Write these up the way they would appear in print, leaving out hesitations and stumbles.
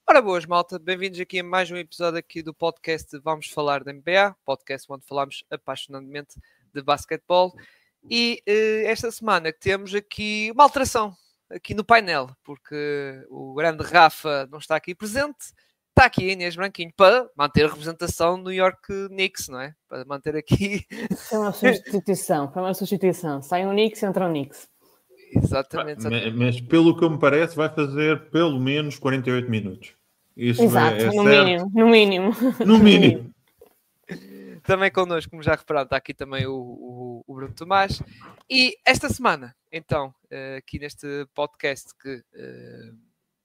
Ora boas, malta, bem-vindos aqui a mais um episódio aqui do podcast Vamos Falar da NBA, podcast onde falamos apaixonadamente de basquetebol. E esta semana temos aqui uma alteração aqui no painel, porque o grande Rafa não está aqui presente, está aqui a Inês Branquinho para manter a representação do New York Knicks, não é? Para manter aqui... Foi uma substituição. Sai um Knicks e entra um Knicks. Exatamente. Mas pelo que me parece vai fazer pelo menos 48 minutos. Isso exato, é no certo. mínimo. No mínimo. Também connosco, como já repararam, está aqui também o Bruno Tomás. E esta semana, então, aqui neste podcast que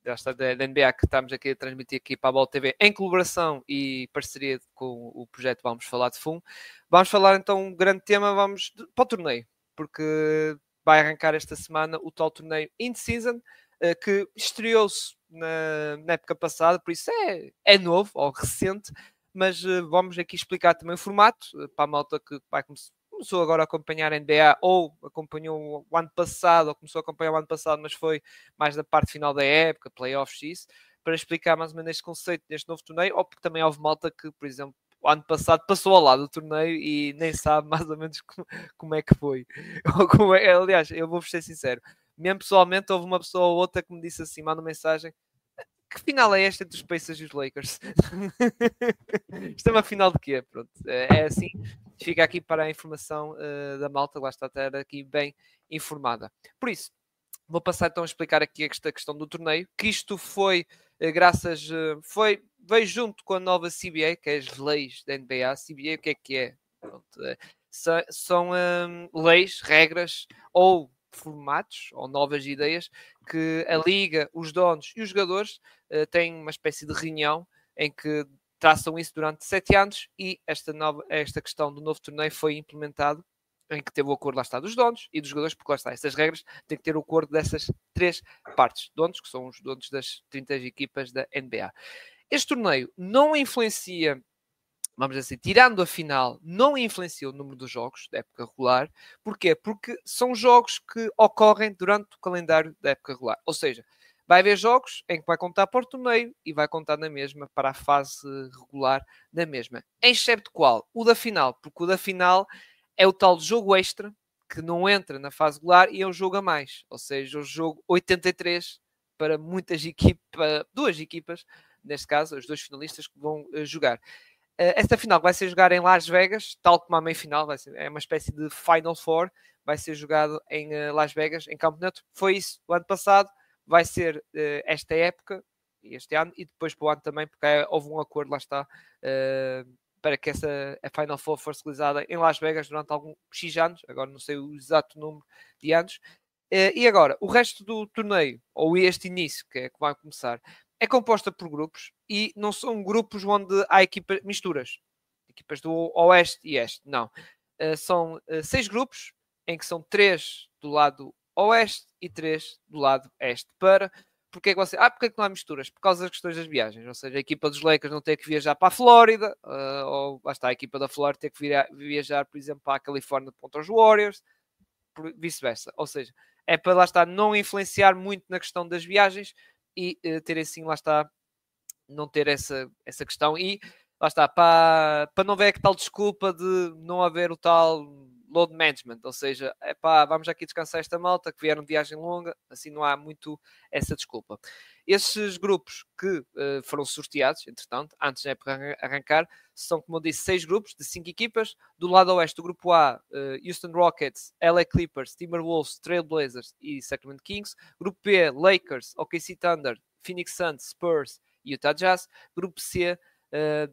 já está da NBA, que estamos aqui a transmitir aqui para a Bola TV, em colaboração e parceria com o projeto Vamos Falar de FUM, vamos falar então um grande tema, para o torneio, porque vai arrancar esta semana o tal torneio in-season, que estreou-se na época passada, por isso é novo ou recente, mas vamos aqui explicar também o formato para a malta que começou agora a acompanhar a NBA ou acompanhou o ano passado, ou começou a acompanhar o ano passado, mas foi mais da parte final da época, playoffs e isso, para explicar mais ou menos este conceito deste novo torneio, ou porque também houve malta que, por exemplo, o ano passado passou ao lado do torneio e nem sabe mais ou menos como é que foi. Aliás, eu vou-vos ser sincero, mesmo pessoalmente houve uma pessoa ou outra que me disse assim, manda mensagem: que final é esta entre os Pacers e os Lakers? Isto é uma final de quê? Pronto, é assim, fica aqui para a informação da malta, lá está a estar aqui bem informada. Por isso, vou passar então a explicar aqui esta questão do torneio, que isto foi veio junto com a nova CBA, que é as leis da NBA. CBA, o que é? Pronto, são leis, regras ou formatos ou novas ideias que a liga, os donos e os jogadores têm uma espécie de reunião em que traçam isso durante 7 anos e esta questão do novo torneio foi implementado em que teve o acordo, lá está, dos donos e dos jogadores, porque lá está, estas regras têm que ter o acordo dessas 3 partes. Donos, que são os donos das 30 equipas da NBA. Este torneio não influencia, vamos dizer assim, tirando a final, não influencia o número dos jogos da época regular. Porquê? Porque são jogos que ocorrem durante o calendário da época regular. Ou seja, vai haver jogos em que vai contar para o torneio e vai contar na mesma para a fase regular da mesma. Em excepto qual? O da final, porque o da final é o tal jogo extra que não entra na fase regular e é um jogo a mais. Ou seja, o jogo 83 para muitas equipas, 2 equipas, neste caso, os 2 finalistas que vão jogar. Esta final vai ser jogada em Las Vegas, tal como a meia-final, é uma espécie de Final Four, vai ser jogado em Las Vegas, em Campo Neutro. Foi isso o ano passado, vai ser esta época, este ano, e depois para o ano também, porque houve um acordo, lá está, para que a Final Four fosse realizada em Las Vegas durante alguns X anos, agora não sei o exato número de anos. E agora, o resto do torneio, ou este início, que é que vai começar, é composta por grupos e não são grupos onde há misturas. Equipas do Oeste e Este, não. São 6 grupos, em que são 3 do lado Oeste e 3 do lado Este. Porque é que não há misturas? Por causa das questões das viagens. Ou seja, a equipa dos Lakers não tem que viajar para a Flórida, ou lá está, a equipa da Flórida tem que viajar, por exemplo, para a Califórnia contra os Warriors, vice-versa. Ou seja, é para lá estar não influenciar muito na questão das viagens e ter assim, lá está, não ter essa questão. E lá está, para não haver que tal desculpa de não haver o tal load management, ou seja, vamos aqui descansar esta malta que vieram de viagem longa, assim não há muito essa desculpa. Esses grupos que foram sorteados, entretanto, antes da época arrancar, são, como eu disse, 6 grupos de 5 equipas. Do lado oeste, do grupo A, Houston Rockets, LA Clippers, Timberwolves, Trailblazers e Sacramento Kings. Grupo B, Lakers, OKC Thunder, Phoenix Suns, Spurs e Utah Jazz. Grupo C,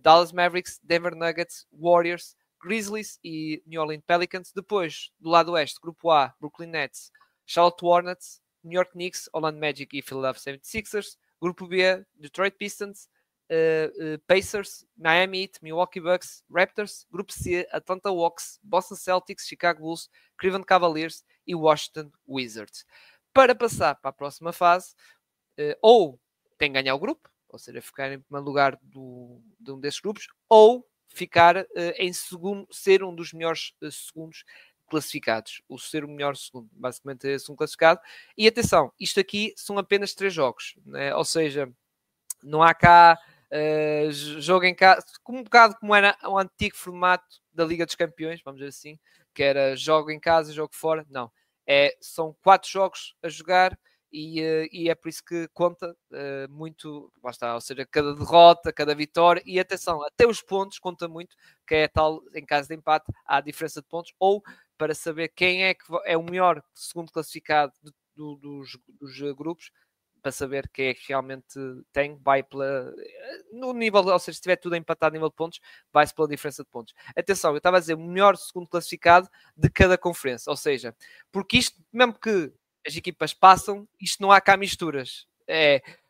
Dallas Mavericks, Denver Nuggets, Warriors, Grizzlies e New Orleans Pelicans. Depois, do lado oeste, grupo A, Brooklyn Nets, Charlotte Hornets, New York Knicks, Orlando Magic e Philadelphia 76ers. Grupo B, Detroit Pistons, Pacers, Miami Heat, Milwaukee Bucks, Raptors. Grupo C, Atlanta Hawks, Boston Celtics, Chicago Bulls, Cleveland Cavaliers e Washington Wizards. Para passar para a próxima fase, ou tem que ganhar o grupo, ou seja, ficar em primeiro lugar de um desses grupos, ou ficar em segundo, ser um dos melhores segundos classificados. O ser o melhor segundo, basicamente é segundo classificado. E atenção, isto aqui são apenas 3 jogos, né? Ou seja, não há cá jogo em casa, um bocado como era o antigo formato da Liga dos Campeões, vamos dizer assim, que era jogo em casa, jogo fora. Não, são 4 jogos a jogar e é por isso que conta muito, lá está, ou seja, cada derrota, cada vitória, e atenção, até os pontos conta muito, que é tal, em caso de empate, há a diferença de pontos, ou para saber quem é que é o melhor segundo classificado dos grupos, para saber quem é que realmente tem, vai no nível, ou seja, se estiver tudo empatado a nível de pontos, vai-se pela diferença de pontos. Atenção, eu estava a dizer o melhor segundo classificado de cada conferência, ou seja, porque isto, mesmo que as equipas passam, isto não há cá misturas.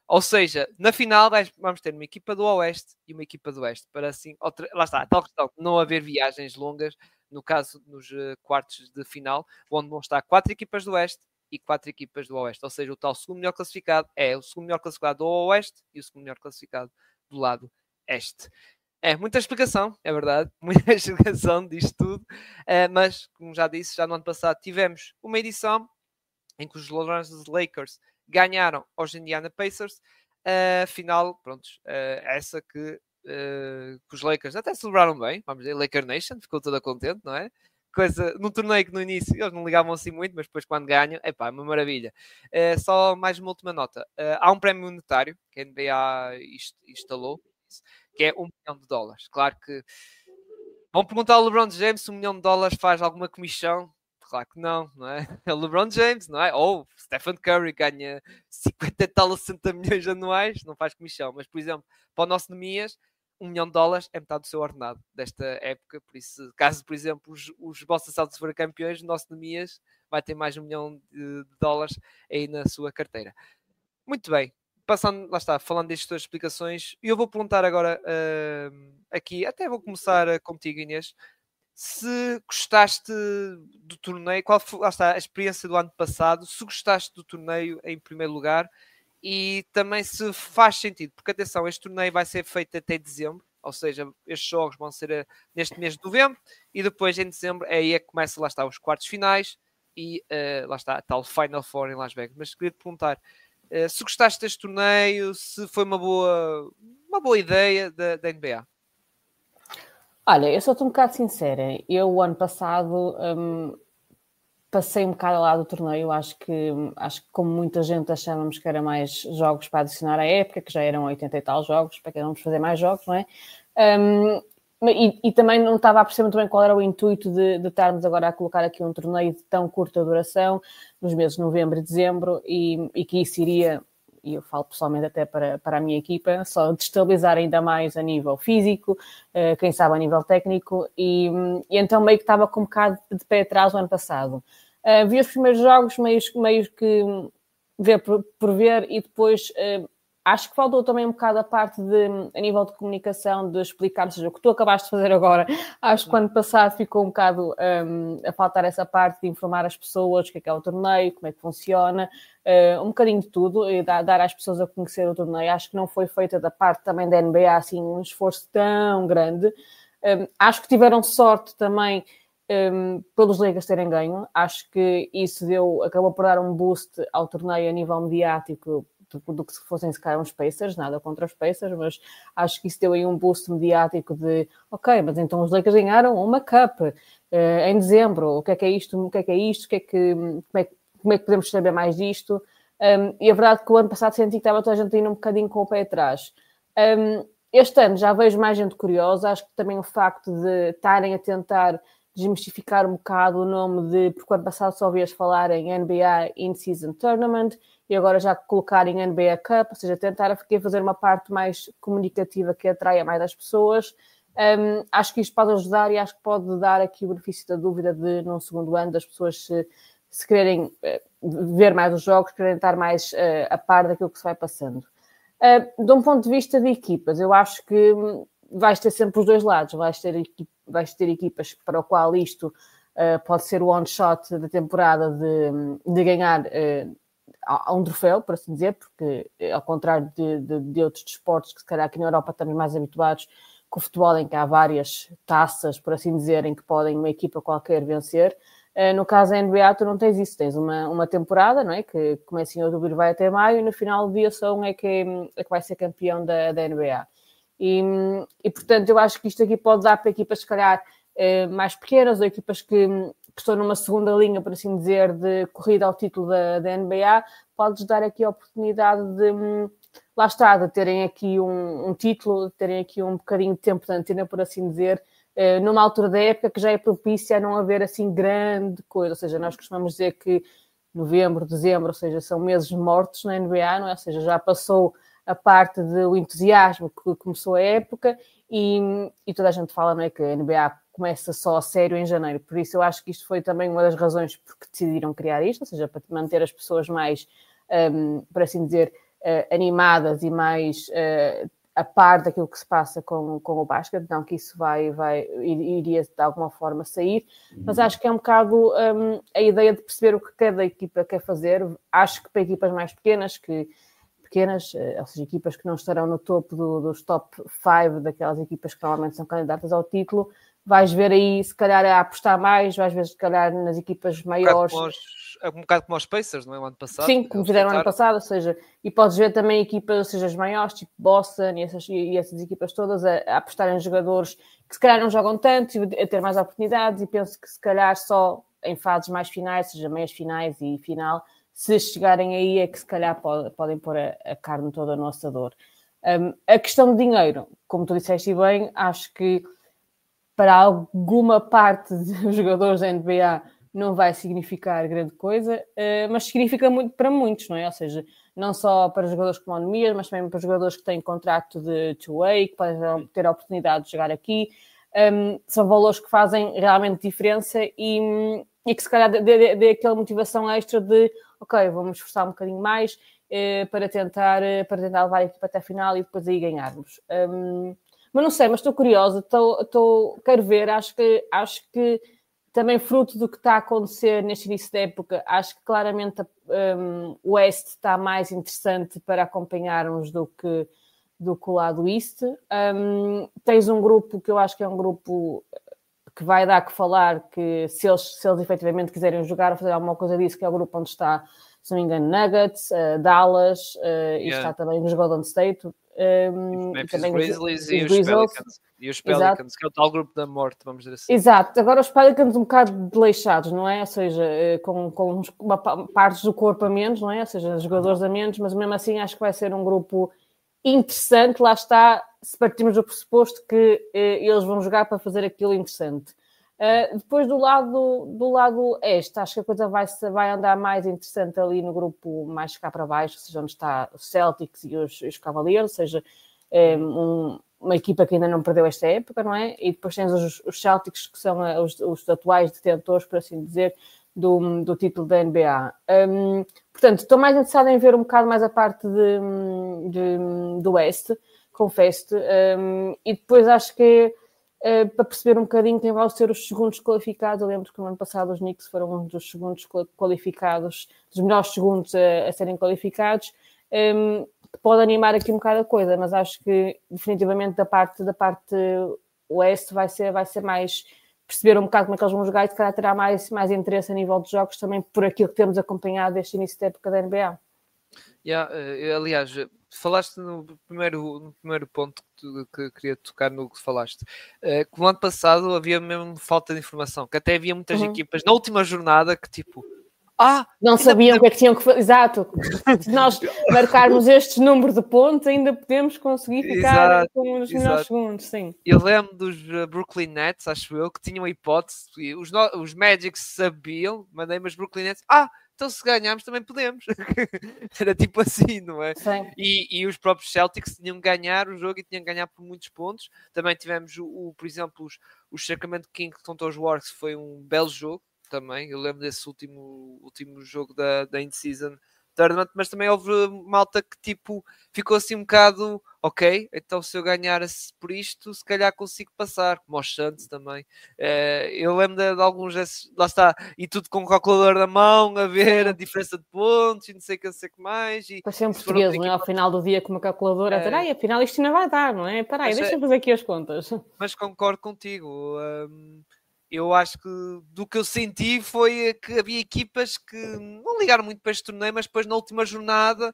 Ou seja, na final vamos ter uma equipa do Oeste e uma equipa do Oeste, para assim, lá está, a tal questão de não haver viagens longas, no caso nos quartos de final, onde vão estar 4 equipas do Oeste e 4 equipas do Oeste, ou seja, o tal segundo melhor classificado é o segundo melhor classificado do Oeste e o segundo melhor classificado do lado Este. Muita explicação, é verdade, muita explicação disto tudo, mas, como já disse, já no ano passado tivemos uma edição em que os Los Angeles Lakers ganharam aos Indiana Pacers, final, pronto, essa que os Lakers até celebraram bem, vamos dizer, Laker Nation, ficou toda contente, não é? Coisa, num torneio que no início eles não ligavam assim muito, mas depois quando ganham, é uma maravilha. Só mais uma última nota. Há um prémio monetário que a NBA instalou, que é $1 milhão. Claro que vão perguntar ao LeBron James se $1 milhão faz alguma comissão. Claro que não, não é? É o LeBron James, não é? Ou Stephen Curry ganha 50 e tal, 60 milhões anuais, não faz comissão. Mas, por exemplo, para o nosso Nemias, $1 milhão é metade do seu ordenado desta época. Por isso, caso, por exemplo, os Boston Celtics forem campeões, o nosso Nemias vai ter mais $1 milhão aí na sua carteira. Muito bem. Passando, lá está, falando destas todas as explicações, eu vou perguntar agora aqui, até vou começar contigo, Inês, se gostaste do torneio, qual foi, lá está, a experiência do ano passado, se gostaste do torneio em primeiro lugar e também se faz sentido, porque atenção, este torneio vai ser feito até dezembro, ou seja, estes jogos vão ser neste mês de novembro e depois em dezembro aí é que começa, lá está, os quartos finais e lá está, a tal Final Four em Las Vegas. Mas queria te perguntar se gostaste deste torneio, se foi uma boa ideia da NBA. Olha, eu sou-te um bocado sincera. Eu, o ano passado, passei um bocado ao lado do torneio. Acho que como muita gente achávamos que era mais jogos para adicionar à época, que já eram 80 e tal jogos, para que vamos fazer mais jogos, não é? E também não estava a perceber muito bem qual era o intuito de estarmos agora a colocar aqui um torneio de tão curta duração, nos meses de novembro e dezembro, e que isso iria, e eu falo pessoalmente até para a minha equipa, só destabilizar ainda mais a nível físico, quem sabe a nível técnico, e então meio que estava com um bocado de pé atrás o ano passado. Vi os primeiros jogos meio que ver por ver, e depois acho que faltou também um bocado a parte a nível de comunicação, de explicar, ou seja, o que tu acabaste de fazer agora, acho que o ano passado ficou um bocado a faltar essa parte de informar as pessoas o que é o torneio, como é que funciona, um bocadinho de tudo, e dar às pessoas a conhecer o torneio. Acho que não foi feita da parte também da NBA assim um esforço tão grande. Acho que tiveram sorte também pelos Lakers terem ganho. Acho que isso acabou por dar um boost ao torneio a nível mediático, do que se fossem se calhar uns Pacers, nada contra os Pacers, mas acho que isso deu aí um boost mediático de ok, mas então os Lakers ganharam uma Cup em dezembro, o que é isto, como é que podemos saber mais disto? E a verdade é que o ano passado senti que estava toda a gente indo um bocadinho com o pé atrás. Este ano já vejo mais gente curiosa, acho que também o facto de estarem a tentar desmistificar um bocado o nome porque o ano passado só ouvias falar em NBA In-Season Tournament, e agora já colocarem NBA Cup, ou seja, tentar fazer uma parte mais comunicativa que atraia mais as pessoas. Acho que isto pode ajudar e acho que pode dar aqui o benefício da dúvida de, num segundo ano, das pessoas se quererem ver mais os jogos, quererem estar mais a par daquilo que se vai passando. De um ponto de vista de equipas, eu acho que vais ter sempre os dois lados. Vais ter equipas para o qual isto pode ser o one-shot da temporada de ganhar um troféu, por assim dizer, porque ao contrário de outros desportos que se calhar aqui na Europa estamos mais habituados com o futebol, em que há várias taças, por assim dizer, em que podem uma equipa qualquer vencer. No caso da NBA, tu não tens isso, tens uma temporada, não é? Que começa em outubro e vai até maio, e no final do dia só um é que vai ser campeão da NBA. E, portanto, eu acho que isto aqui pode dar para equipas, se calhar, mais pequenas, ou equipas que estão numa segunda linha, por assim dizer, de corrida ao título da NBA, pode-lhes dar aqui a oportunidade de, lá está, de terem aqui um título, de terem aqui um bocadinho de tempo de antena, por assim dizer, numa altura da época que já é propícia a não haver assim grande coisa. Ou seja, nós costumamos dizer que novembro, dezembro, ou seja, são meses mortos na NBA, não é? Ou seja, já passou a parte do entusiasmo que começou a época e toda a gente fala, não é, que a NBA começa só a sério em janeiro. Por isso eu acho que isto foi também uma das razões porque decidiram criar isto, ou seja, para manter as pessoas mais, por assim dizer, animadas e mais a par daquilo que se passa com o basquete, não que isso iria de alguma forma sair, mas acho que é um bocado a ideia de perceber o que cada equipa quer fazer. Acho que para equipas mais pequenas, ou seja, equipas que não estarão no topo dos top 5 daquelas equipas que normalmente são candidatas ao título, vais ver aí, se calhar, a apostar mais, vais ver, se calhar, nas equipas maiores. Um bocado como os Pacers, não é? O ano passado. Sim, como fizeram ano passado, ou seja, e podes ver também equipas, ou seja, as maiores, tipo Boston e essas equipas todas, a apostar em jogadores que se calhar não jogam tanto, a ter mais oportunidades, e penso que se calhar só em fases mais finais, ou seja, meias finais e final, se chegarem aí é que se calhar podem pôr a carne toda no assador. A questão de dinheiro, como tu disseste bem, acho que para alguma parte dos jogadores da NBA não vai significar grande coisa, mas significa muito para muitos, não é? Ou seja, não só para jogadores com economias, mas também para jogadores que têm contrato de two-way, que podem ter a oportunidade de jogar aqui. São valores que fazem realmente diferença e que se calhar dê aquela motivação extra de ok, vamos esforçar um bocadinho mais para tentar levar a equipa até a final e depois aí ganharmos. Mas não sei, mas estou curiosa, quero ver, acho que também fruto do que está a acontecer neste início da época, acho que claramente o West está mais interessante para acompanharmos do que o lado East. Tens um grupo que eu acho que é um grupo que vai dar que falar, que se eles efetivamente quiserem jogar ou fazer alguma coisa disso, que é o grupo onde está, se não me engano, Nuggets, Dallas, e está também os Golden State. Também Grizzlies e os Pelicans, que é o tal grupo da morte, vamos dizer assim. Exato, agora os Pelicans um bocado desleixados, não é? Ou seja, com partes do corpo a menos, não é? Ou seja, jogadores a menos, mas mesmo assim acho que vai ser um grupo interessante, lá está, se partirmos do pressuposto que eles vão jogar para fazer aquilo interessante. Depois do lado este, acho que a coisa vai andar mais interessante ali no grupo mais cá para baixo, ou seja, onde está os Celtics e os Cavaliers, ou seja, uma equipa que ainda não perdeu esta época, não é? E depois tens os Celtics, que são os atuais detentores, por assim dizer, do título da NBA. Portanto, estou mais interessada em ver um bocado mais a parte do Oeste, confesso-te, e depois acho que para perceber um bocadinho quem vão ser os segundos qualificados. Eu lembro que no ano passado os Knicks foram um dos segundos qualificados, dos melhores segundos a serem qualificados, que pode animar aqui um bocado a coisa, mas acho que definitivamente da parte Oeste vai ser mais perceber um bocado como é que eles vão jogar e se calhar terá mais interesse a nível de jogos também por aquilo que temos acompanhado desde o início da época da NBA. Aliás, falaste no primeiro ponto que queria tocar no que falaste. Que no ano passado havia mesmo falta de informação, que até havia muitas equipas na última jornada que tipo... não sabiam o que é que tinham que fazer. Exato. Se nós marcarmos este número de pontos, ainda podemos conseguir ficar com os melhores segundos. Sim. Eu lembro dos Brooklyn Nets, acho eu, que tinham a hipótese. Os Magic sabiam, mandei-me os Brooklyn Nets. Então se ganharmos também podemos. Era tipo assim, não é? Sim. E os próprios Celtics tinham que ganhar o jogo e tinham que ganhar por muitos pontos. Também tivemos, por exemplo, os Sacramento Kings contra os Warriors, foi um belo jogo. Também, eu lembro desse último jogo da In-Season Tournament, mas também houve malta que tipo ficou assim um bocado ok, então se eu ganhar por isto, se calhar consigo passar, como aos Santos também. Eu lembro de alguns desses, lá está, e tudo com o calculador na mão, a ver a diferença de pontos e não sei o que mais. Para ser um português, não é? Ao final do dia com uma calculadora, afinal isto não vai dar, não é? Deixa-me fazer aqui as contas. Mas concordo contigo. eu acho que do que eu senti foi que havia equipas que não ligaram muito para este torneio, mas depois na última jornada,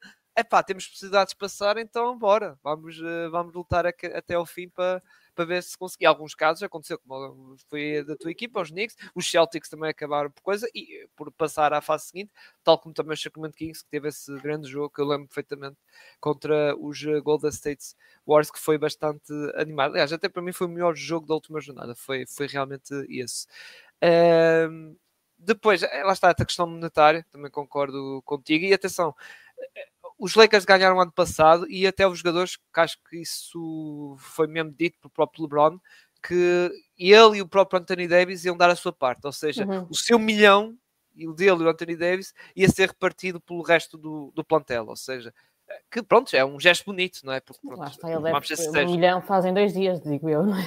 temos possibilidades de passar, então bora, vamos lutar até ao fim para ver se conseguir. Em alguns casos aconteceu, como foi da tua equipa, os Knicks, os Celtics também acabaram por coisa, e por passar à fase seguinte, tal como também o Sacramento Kings, que teve esse grande jogo, que eu lembro perfeitamente, contra os Golden State Warriors, que foi bastante animado. Aliás, até para mim foi o melhor jogo da última jornada, foi realmente esse. Depois, lá está a questão monetária, também concordo contigo, e atenção, os Lakers ganharam ano passado e até os jogadores, que acho que isso foi mesmo dito pelo próprio LeBron, que ele e o próprio Anthony Davis iam dar a sua parte, ou seja, o seu milhão, e o dele e o Anthony Davis, ia ser repartido pelo resto do plantel, ou seja, que pronto, é um gesto bonito, não é? Porque, pronto, lá está, ele deve 1 milhão fazem 2 dias, digo eu, não é?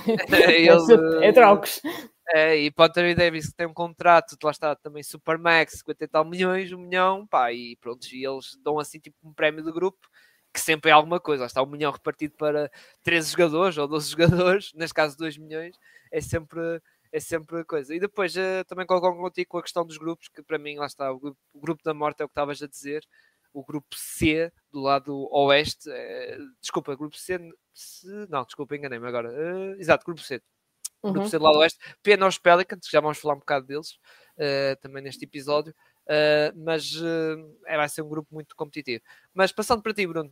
Ele, É trocos. e para o Anthony Davis, que tem um contrato, lá está também Supermax, 50 e tal milhões, 1 milhão, pá, e pronto, e eles dão assim tipo um prémio de grupo, que sempre é alguma coisa, lá está 1 milhão repartido para 13 jogadores ou 12 jogadores, neste caso 2 milhões, é sempre coisa. E depois também concordo contigo com a questão dos grupos, que para mim, lá está, o grupo da morte é o que estavas a dizer, o grupo C, do lado oeste, desculpa, grupo C, não, desculpa, enganei-me agora, exato, grupo C, grupo C do lado oeste, pena aos Pelicans, que já vamos falar um bocado deles também neste episódio, mas vai ser um grupo muito competitivo. Mas passando para ti, Bruno,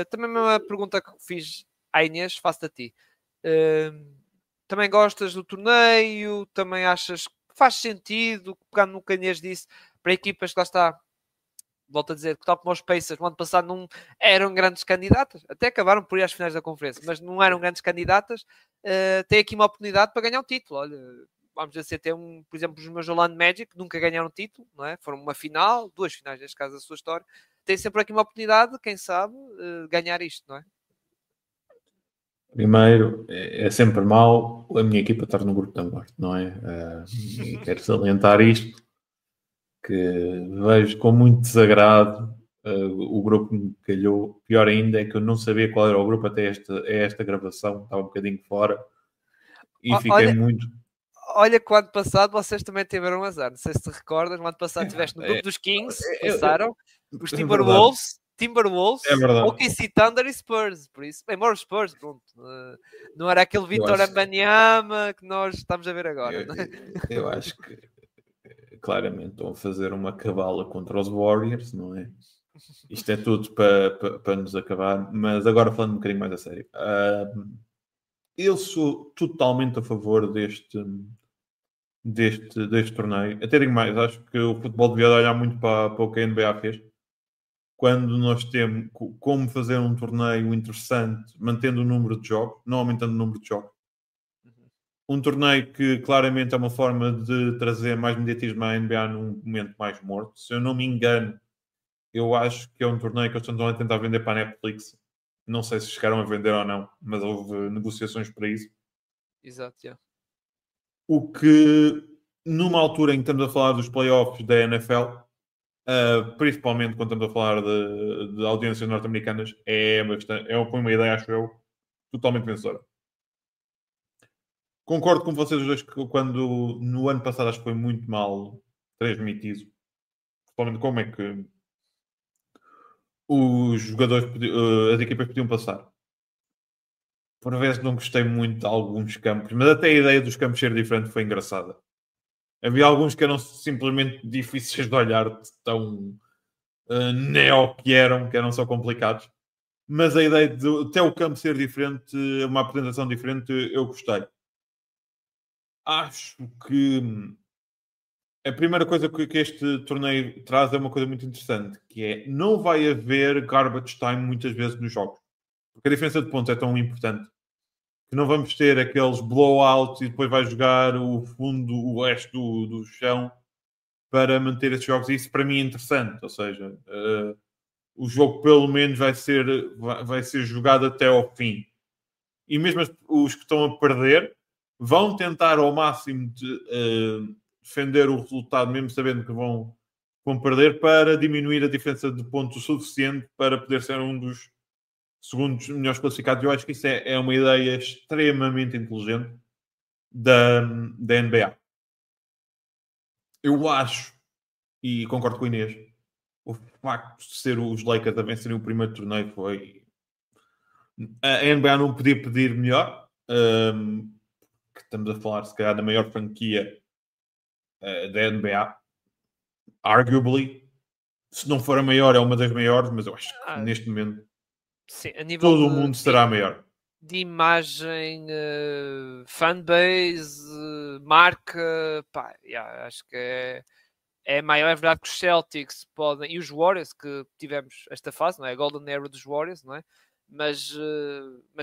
também uma pergunta que fiz à Inês, faço a ti. Também gostas do torneio? Também achas que faz sentido, pegando no que a Inês disse, para equipas que lá está, volto a dizer, que tal como os Pacers no ano passado não eram grandes candidatas, até acabaram por ir às finais da conferência, mas não eram grandes candidatas, tem aqui uma oportunidade para ganhar um título. Olha, vamos dizer, ter por exemplo, os meus Orlando Magic, nunca ganharam um título, não é? Foram uma final, 2 finais, neste caso, da sua história. Tem sempre aqui uma oportunidade, quem sabe, ganhar isto, não é? Primeiro, é sempre mau a minha equipa estar no grupo da morte, não é? Quero salientar isto, que vejo com muito desagrado o grupo que me calhou. Pior ainda é que eu não sabia qual era o grupo até esta gravação, estava um bocadinho fora e fiquei muito... Olha que o ano passado vocês também tiveram azar, não sei se te recordas, no ano passado estiveste no grupo dos Kings, passaram, os Timberwolves, OKC Thunder e Spurs, por isso, embora os Spurs, pronto, não era aquele Victor Wembanyama que nós estamos a ver agora. Eu acho que claramente estão a fazer uma cabala contra os Warriors, não é? Isto é tudo para nos acabar, mas agora falando um bocadinho mais a sério. Eu sou totalmente a favor deste torneio. Até digo mais, acho que o futebol devia olhar muito para o que a NBA fez. Quando nós temos como fazer um torneio interessante, mantendo o número de jogos, não aumentando o número de jogos. Um torneio que claramente é uma forma de trazer mais mediatismo à NBA num momento mais morto. Se eu não me engano, eu acho que é um torneio que eles estão a tentar vender para a Netflix. Não sei se chegaram a vender ou não, mas houve negociações para isso. Exato, yeah. O que, numa altura em que estamos a falar dos playoffs da NFL, principalmente quando estamos a falar de audiências norte-americanas, foi uma ideia, acho eu, totalmente vencedora. Concordo com vocês dois que quando no ano passado acho que foi muito mal transmitido, principalmente como é que os jogadores, as equipas podiam passar. Por vezes não gostei muito de alguns campos, mas até a ideia dos campos ser diferente foi engraçada. Havia alguns que eram simplesmente difíceis de olhar, de tão neo que eram só complicados. Mas a ideia de até o campo ser diferente, uma apresentação diferente, eu gostei. Acho que a primeira coisa que este torneio traz é uma coisa muito interessante, que é não vai haver garbage time muitas vezes nos jogos. Porque a diferença de pontos é tão importante que não vamos ter aqueles blowouts e depois vai jogar o fundo, o resto do chão para manter esses jogos. E isso para mim é interessante. Ou seja, o jogo pelo menos vai ser jogado até ao fim. E mesmo os que estão a perder vão tentar ao máximo defender o resultado, mesmo sabendo que vão perder, para diminuir a diferença de pontos o suficiente para poder ser um dos segundos melhores classificados. Eu acho que isso é uma ideia extremamente inteligente da NBA. Eu acho, e concordo com o Inês, o facto de ser os Lakers a vencerem o primeiro torneio foi... A NBA não podia pedir melhor. Que estamos a falar, se calhar, da maior franquia da NBA. Arguably. Se não for a maior, é uma das maiores, mas eu acho que neste momento sim, a nível todo o mundo será maior. De imagem, fanbase, marca, pá, acho que é maior. É verdade que os Celtics podem, e os Warriors, que tivemos esta fase, não é? A Golden Era dos Warriors, não é? Mas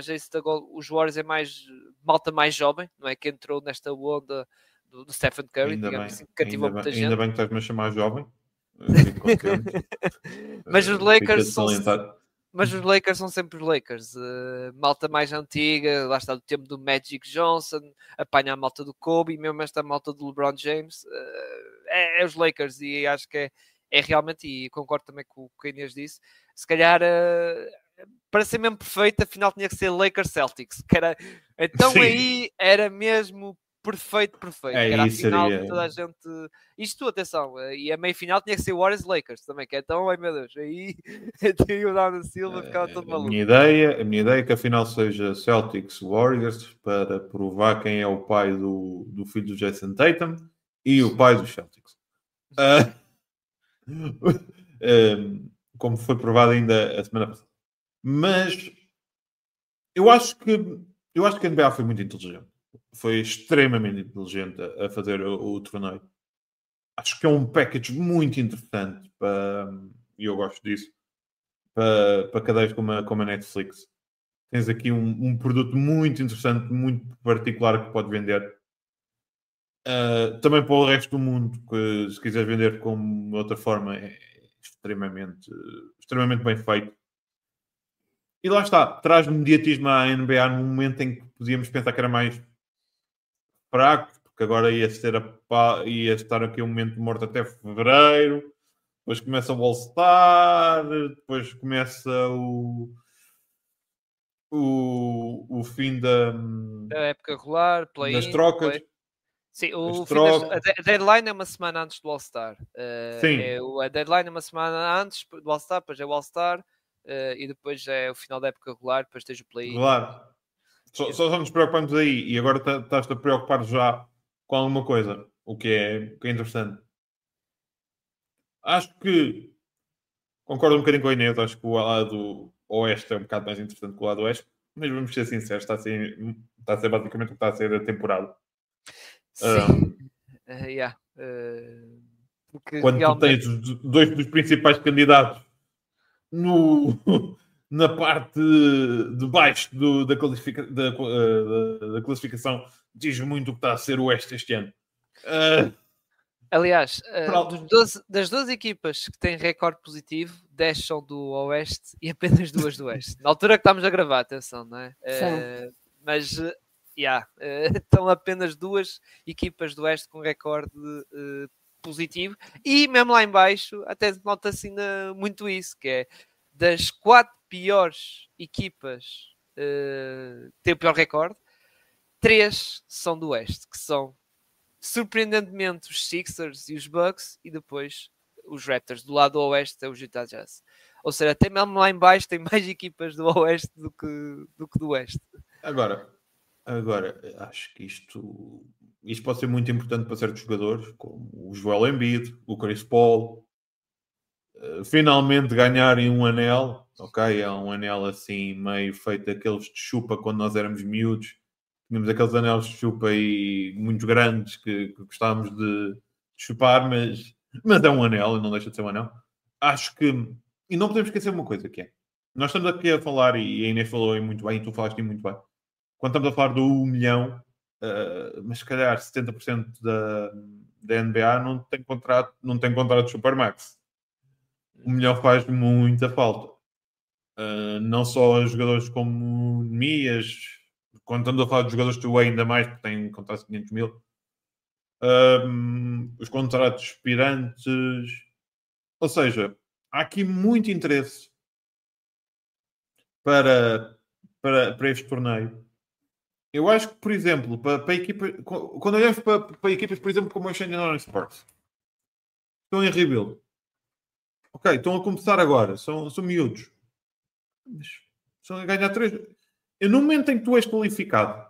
esse os Warriors é mais malta mais jovem, não é? Que entrou nesta onda do Stephen Curry, Ainda digamos bem, assim, que cativou muita gente. Ainda bem que estás-me a chamar jovem. Fico contente. Mas os Lakers são... desalentado. Mas os Lakers são sempre os Lakers. Malta mais antiga, lá está do tempo do Magic Johnson, apanha a malta do Kobe, mesmo esta malta do LeBron James. É os Lakers, e acho que é realmente, e concordo também com o que a Inês disse, se calhar para ser mesmo perfeito, afinal tinha que ser Lakers Celtics, que era, então Sim. aí era mesmo perfeito, que era a final seria... que toda a gente... Isto, atenção, e a meia-final tinha que ser Warriors Lakers também, que é então, ai meu Deus, aí o Dana Silva ficava todo maluco. A minha ideia é que a final seja Celtics Warriors, para provar quem é o pai do filho do Jason Tatum e o pai dos Celtics. Como foi provado ainda a semana passada. Mas eu acho que a NBA foi muito inteligente. Foi extremamente inteligente a fazer o torneio. Acho que é um package muito interessante e eu gosto disso, para cadeias como a Netflix. Tens aqui um produto muito interessante, muito particular que pode vender. Também para o resto do mundo, que se quiser vender como outra forma, é extremamente bem feito. E lá está, traz mediatismo à NBA num momento em que podíamos pensar que era mais fraco, porque agora ia estar aqui um momento de morte até fevereiro, depois começa o All-Star, depois começa o fim da época regular, das play-in, trocas. Sim, a deadline é uma semana antes do All-Star. A deadline é uma semana antes do All-Star, depois é o All-Star, e depois é o final da época regular, depois tens o play-in. Claro. Só nos preocupamos aí, e agora estás-te a preocupar já com alguma coisa, o que é interessante. Acho que concordo um bocadinho com a Inês, acho que o lado oeste é um bocado mais interessante que o lado oeste, mas vamos ser sinceros, está a ser basicamente o que está a ser a temporada. Sim. Quando realmente... tu tens dois dos principais candidatos na parte de baixo da classificação, diz muito o que está a ser o oeste este ano. Aliás, das 12 equipas que têm recorde positivo, 10 são do Oeste e apenas 2 do Oeste. Na altura que estamos a gravar, atenção, não é? Mas estão apenas 2 equipas do Oeste com recorde positivo, e mesmo lá em baixo até nota-se ainda muito isso, que é das 4 piores equipas que têm o pior recorde, 3 são do Oeste, que são surpreendentemente os Sixers e os Bucks, e depois os Raptors. Do lado do Oeste é o Utah Jazz. Ou seja, até mesmo lá em baixo tem mais equipas do Oeste do que do Oeste. Agora, acho que isto pode ser muito importante para certos jogadores, como o Joel Embiid, o Chris Paul, finalmente ganharem um anel. Ok, é um anel assim meio feito aqueles de chupa quando nós éramos miúdos. Tínhamos aqueles anéis de chupa aí muito grandes que gostávamos de chupar, mas é um anel e não deixa de ser um anel. Acho que... E não podemos esquecer uma coisa, que é... Nós estamos aqui a falar, e a Inês falou muito bem, e tu falaste muito bem, quando estamos a falar do 1 milhão, mas se calhar 70% da NBA não tem contrato de Supermax. 1 milhão faz muita falta. Não só a jogadores como Mias, quando estamos a falar de jogadores do ainda mais, porque têm contratos de 500 mil, os contratos expirantes, ou seja, há aqui muito interesse para este torneio. Eu acho que, por exemplo, para equipas, quando olhamos para equipas, por exemplo, como o Shandong Sports, estão em rebuild. Ok, estão a começar agora, são miúdos. Estão a ganhar 3. E no momento em que tu és qualificado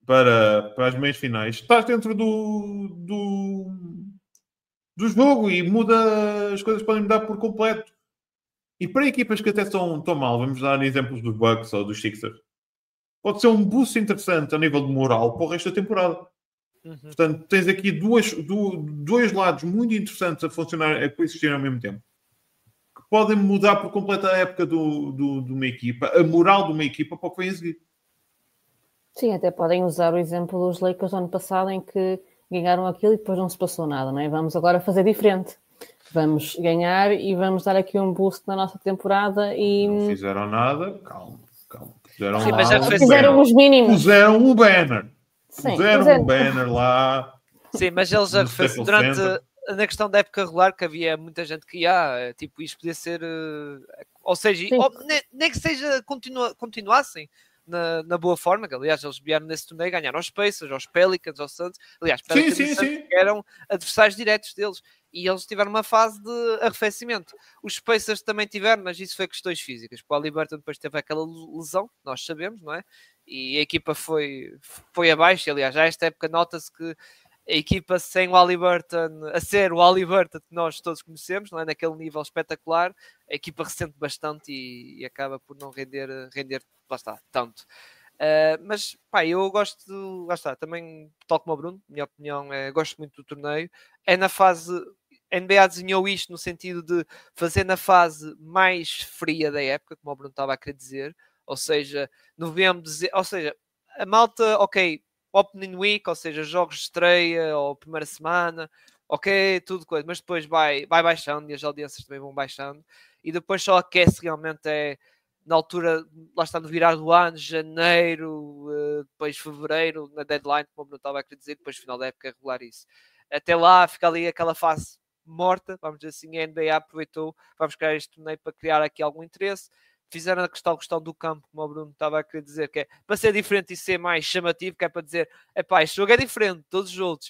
para as meias finais, estás dentro do jogo e as coisas podem mudar por completo. E para equipas que até estão mal, vamos dar exemplos dos Bucks ou dos Sixers, pode ser um boost interessante a nível de moral para o resto da temporada. Portanto, tens aqui dois lados muito interessantes a funcionar, a coexistir ao mesmo tempo, que podem mudar por completo a época de uma equipa, a moral de uma equipa para o que vem a seguir. Sim, até podem usar o exemplo dos Lakers do ano passado, em que ganharam aquilo e depois não se passou nada, não é? Vamos agora fazer diferente. Vamos ganhar e vamos dar aqui um boost na nossa temporada e... Não fizeram nada, calma. Fizeram, Sim, mas já fizeram os mínimos. Puseram um banner. Sim, Puseram um banner lá. Sim, mas eles arrefeceram durante... Na questão da época regular, que havia muita gente que tipo, isto podia ser... ou seja, nem que seja continuassem na boa forma, que aliás eles vieram nesse torneio, ganharam aos Pacers, aos Pelicans, aos Suns, aliás, Pelicans que eram adversários diretos deles, e eles tiveram uma fase de arrefecimento. Os Pacers também tiveram, mas isso foi questões físicas, porque o Haliburton depois teve aquela lesão, nós sabemos, não é? E a equipa foi abaixo, e aliás, já esta época nota-se que a equipa sem o Haliburton, a ser o Haliburton que nós todos conhecemos, não é? Naquele nível espetacular, a equipa ressente bastante e acaba por não render, lá está, tanto. Mas, pá, eu gosto, lá está, também, tal como o Bruno, minha opinião, gosto muito do torneio. É na fase, a NBA desenhou isto no sentido de fazer na fase mais fria da época, como o Bruno estava a querer dizer, ou seja, novembro, ou seja, a malta, ok, Opening Week, ou seja, jogos de estreia ou primeira semana, ok, tudo coisa, mas depois vai baixando e as audiências também vão baixando e depois só aquece realmente na altura, lá está no virar do ano, janeiro, depois fevereiro, na deadline, como eu estava a querer dizer, depois final da época regular isso. Até lá fica ali aquela fase morta, vamos dizer assim, a NBA aproveitou, vamos criar este torneio para criar aqui algum interesse. Fizeram a questão do campo, como o Bruno estava a querer dizer, que é para ser diferente e ser mais chamativo, que é para dizer, este jogo é diferente de todos os outros,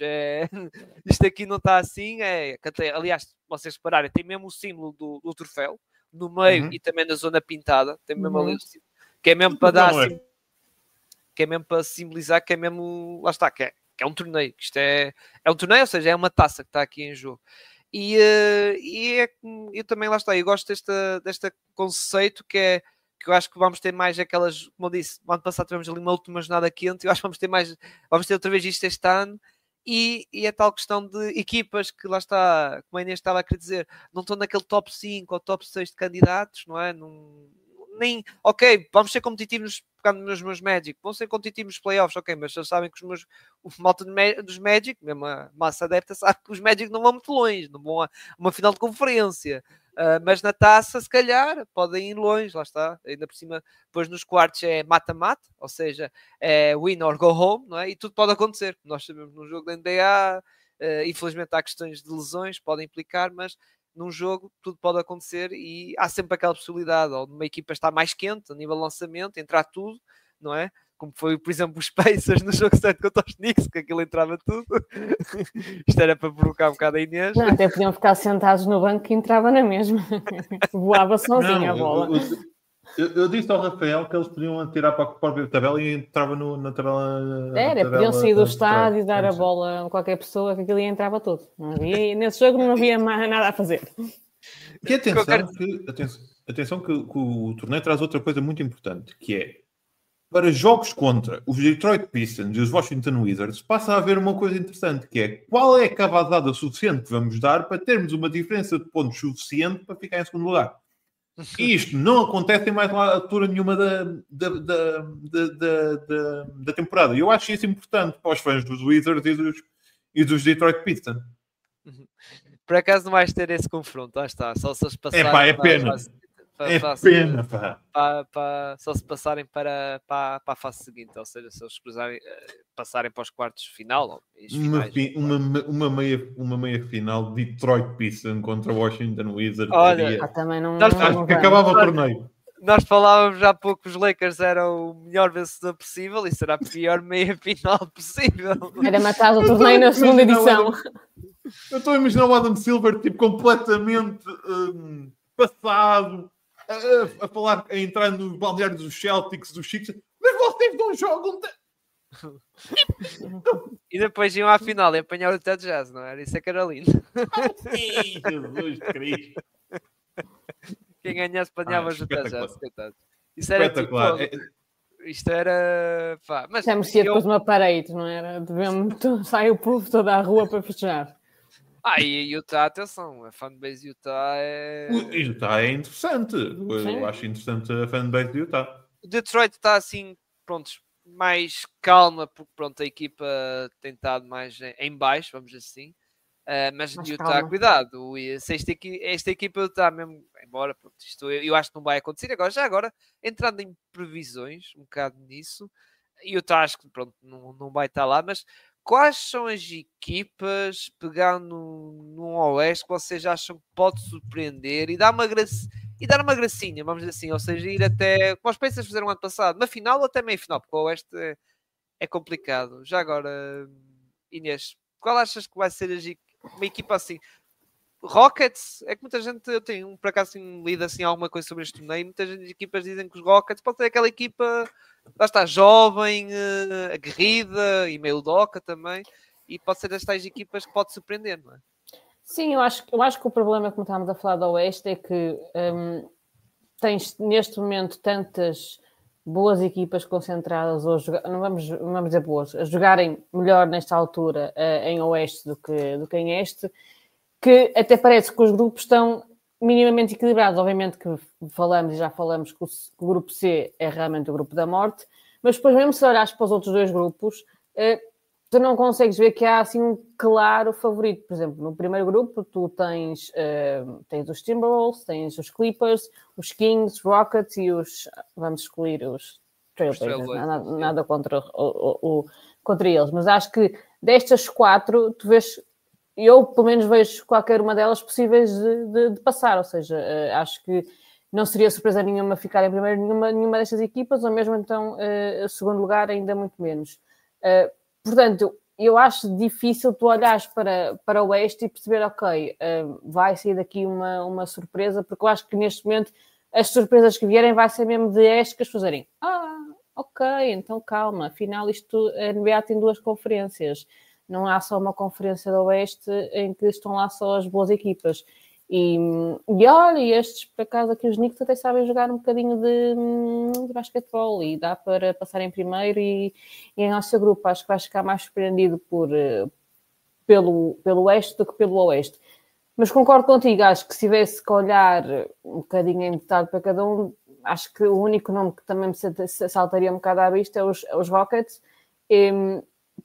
isto aqui não está assim, aliás, vocês repararem, tem mesmo o símbolo do troféu, no meio e também na zona pintada, tem mesmo ali o símbolo, que é mesmo para dar, que é mesmo para simbolizar, que é mesmo, lá está, que é um torneio, que isto é um torneio, ou seja, é uma taça que está aqui em jogo. E eu também, lá está, eu gosto deste conceito que eu acho que vamos ter mais aquelas, como eu disse, no ano passado tivemos ali uma última jornada quente, eu acho que vamos ter outra vez isto este ano, e a tal questão de equipas que, lá está, como a Inês estava a querer dizer, não estão naquele top 5 ou top 6 de candidatos, não é? Ok, vamos ser competitivos pegando nos meus Magic, vão ser competitivos nos playoffs, ok, mas já sabem que o malta dos Magic, mesmo a massa adepta, sabe que os Magic não vão muito longe, não vão a uma final de conferência, mas na taça, se calhar, podem ir longe, lá está, ainda por cima, depois nos quartos é mata-mata, ou seja, é win or go home, não é? E tudo pode acontecer, nós sabemos no jogo da NBA, infelizmente há questões de lesões, podem implicar, mas num jogo tudo pode acontecer e há sempre aquela possibilidade, ou uma equipa está mais quente a nível de lançamento, entrar tudo, não é? Como foi, por exemplo, os Pacers no jogo 7 contra os Knicks, que aquilo entrava tudo. Isto era para provocar um bocado a Inês. Não, até podiam ficar sentados no banco que entrava na mesma. Voava sozinha a bola. Eu disse ao Rafael que eles podiam atirar para a própria tabela e entrava na tabela. Podiam sair do estádio e dar a bola a qualquer pessoa, que aquilo ia entrava tudo. Nesse jogo não havia mais nada a fazer. E atenção que o torneio traz outra coisa muito importante, que é, para jogos contra os Detroit Pistons e os Washington Wizards, passa a haver uma coisa interessante, que é qual é a cavadada suficiente que vamos dar para termos uma diferença de pontos suficiente para ficar em segundo lugar. E isto não acontece em mais altura nenhuma da temporada. E eu acho isso importante para os fãs dos Wizards e dos Detroit Pistons. Por acaso não vais ter esse confronto, lá está. Só se eles passarem. É pena. Pena, pá. Só se passarem para a fase seguinte, ou seja, se eles passarem para os quartos de final. Uma meia final de Detroit Pistons contra Washington Wizards. Olha, também não acho que acabava o torneio. Nós falávamos há pouco que os Lakers eram o melhor vencedor possível e será a pior meia final possível. Era matar o torneio na segunda edição. Eu estou a imaginar o Adam Silver tipo, completamente passado, a falar, a entrar nos balneários dos Celtics, dos Sixers, mas vocês não jogam. E depois iam à final e apanhar o Utah Jazz, não era? Isso é Carolina. Sim, Jesus Cristo. Quem ganhasse apanhava os Utah Jazz, coitado. Isso era tipo... Isto era... Pá, mas já merecia depois uma parede, não era? Sai o povo toda à rua para festejar. E Utah, atenção, a fanbase de Utah é... Utah é interessante. Eu acho interessante a fanbase de Utah. O Detroit está assim, pronto, mais calma, porque pronto, a equipa tem estado mais em baixo, vamos dizer assim. Mas o Utah, cuidado, se esta equipa está mesmo, embora pronto, isto eu acho que não vai acontecer agora, entrando em previsões, um bocado nisso, e o Utah acho que pronto, não vai estar lá, mas quais são as equipas, pegando no Oeste, que vocês acham que pode surpreender e dar uma gracinha, vamos dizer assim, ou seja, ir até, como os Pacers fizeram ano passado, na final ou até meia final, porque o Oeste é complicado. Já agora, Inês, qual achas que vai ser uma equipa assim? Rockets, é que muita gente, eu tenho por acaso lido assim alguma coisa sobre este torneio, muitas equipas dizem que os Rockets pode ser aquela equipa, lá está, jovem, aguerrida e meio doca também, e pode ser das tais equipas que pode surpreender, não é? Sim, eu acho que o problema, como estávamos a falar do Oeste, é que tens neste momento tantas boas equipas concentradas ou não vamos dizer boas, a jogarem melhor nesta altura em Oeste do que em Este, que até parece que os grupos estão minimamente equilibrados. Obviamente que já falamos que o grupo C é realmente o grupo da morte, mas depois mesmo se olhares para os outros dois grupos, tu não consegues ver que há assim um claro favorito. Por exemplo, no primeiro grupo tu tens os Timberwolves, tens os Clippers, os Kings, Rockets e vamos excluir os Trailblazers. Nada contra eles, mas acho que destas 4 tu vês, eu pelo menos vejo qualquer uma delas possíveis de passar, ou seja, acho que não seria surpresa nenhuma ficar em primeiro nenhuma destas equipas, ou mesmo então segundo lugar ainda muito menos. Portanto, eu acho difícil tu olhares para o Oeste e perceber, ok, vai sair daqui uma surpresa, porque eu acho que neste momento as surpresas que vierem vai ser mesmo de Este que as fazerem. Ok, então calma, afinal a NBA tem 2 conferências, não há só uma conferência do Oeste em que estão lá só as boas equipas. E olha, estes, por acaso, aqui os Knicks até sabem jogar um bocadinho de basquetebol e dá para passar em primeiro e em nosso grupo acho que vais ficar mais surpreendido pelo Oeste do que pelo Oeste. Mas concordo contigo, acho que se tivesse que olhar um bocadinho em detalhe para cada um, acho que o único nome que também me saltaria um bocado à vista é os Rockets.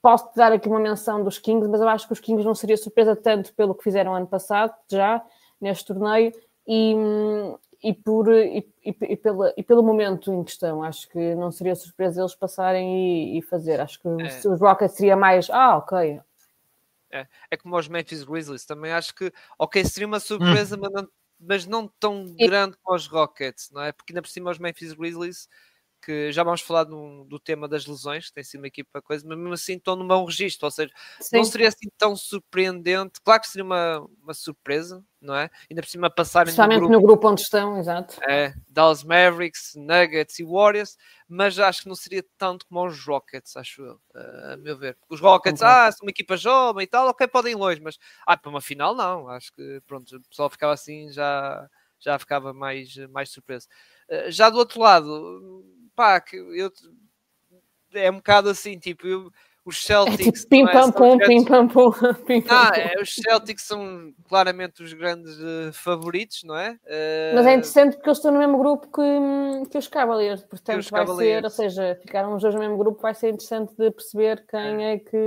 Posso-te dar aqui uma menção dos Kings, mas eu acho que os Kings não seria surpresa tanto pelo que fizeram ano passado, já, neste torneio, e pelo momento em questão. Acho que não seria surpresa eles passarem e fazer. Acho que os Rockets seria mais, ok. É como os Memphis Grizzlies, também acho que, ok, seria uma surpresa, mas não tão grande como os Rockets, não é? Porque ainda por cima os Memphis Grizzlies, que já vamos falar do tema das lesões, que tem sido uma equipa coisa, mas mesmo assim estão num bom registro, ou seja, não seria assim tão surpreendente. Claro que seria uma surpresa, não é? Ainda por cima passarem no grupo onde estão, exato. Dallas Mavericks, Nuggets e Warriors, mas acho que não seria tanto como os Rockets, acho eu, a meu ver. Os Rockets, são uma equipa jovem e tal, ok, podem ir longe, mas para uma final não, acho que pronto, o pessoal ficava assim, já ficava mais surpreso. Já do outro lado, é um bocado assim, tipo, os Celtics... Tipo, pim-pam-pum. Os Celtics são claramente os grandes favoritos, não é? Mas é interessante porque eles estão no mesmo grupo que os Cavaliers, portanto ser, ou seja, ficaram os dois no mesmo grupo, vai ser interessante de perceber quem é que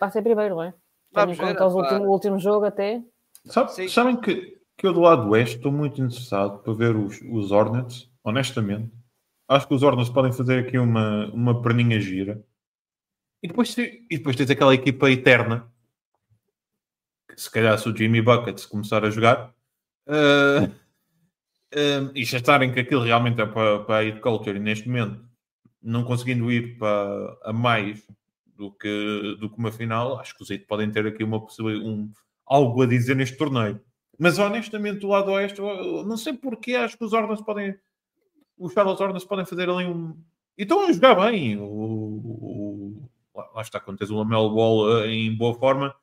vai ser primeiro, não é? Tendo em conta o último jogo até. Sabem que eu do lado do Oeste estou muito interessado para ver os Hornets, honestamente. Acho que os Hornets podem fazer aqui uma perninha gira. E depois tens aquela equipa eterna. Que se calhar se o Jimmy Buckets começar a jogar e já estarem que aquilo realmente é para a head culture e neste momento não conseguindo ir a mais, do que uma final. Acho que os Heat podem ter aqui uma possibilidade, algo a dizer neste torneio. Mas honestamente, do lado oeste, eu não sei porque acho que os Charles Hornets podem fazer ali e estão a jogar bem. Lá está, quando tens o Lamelo Ball em boa forma,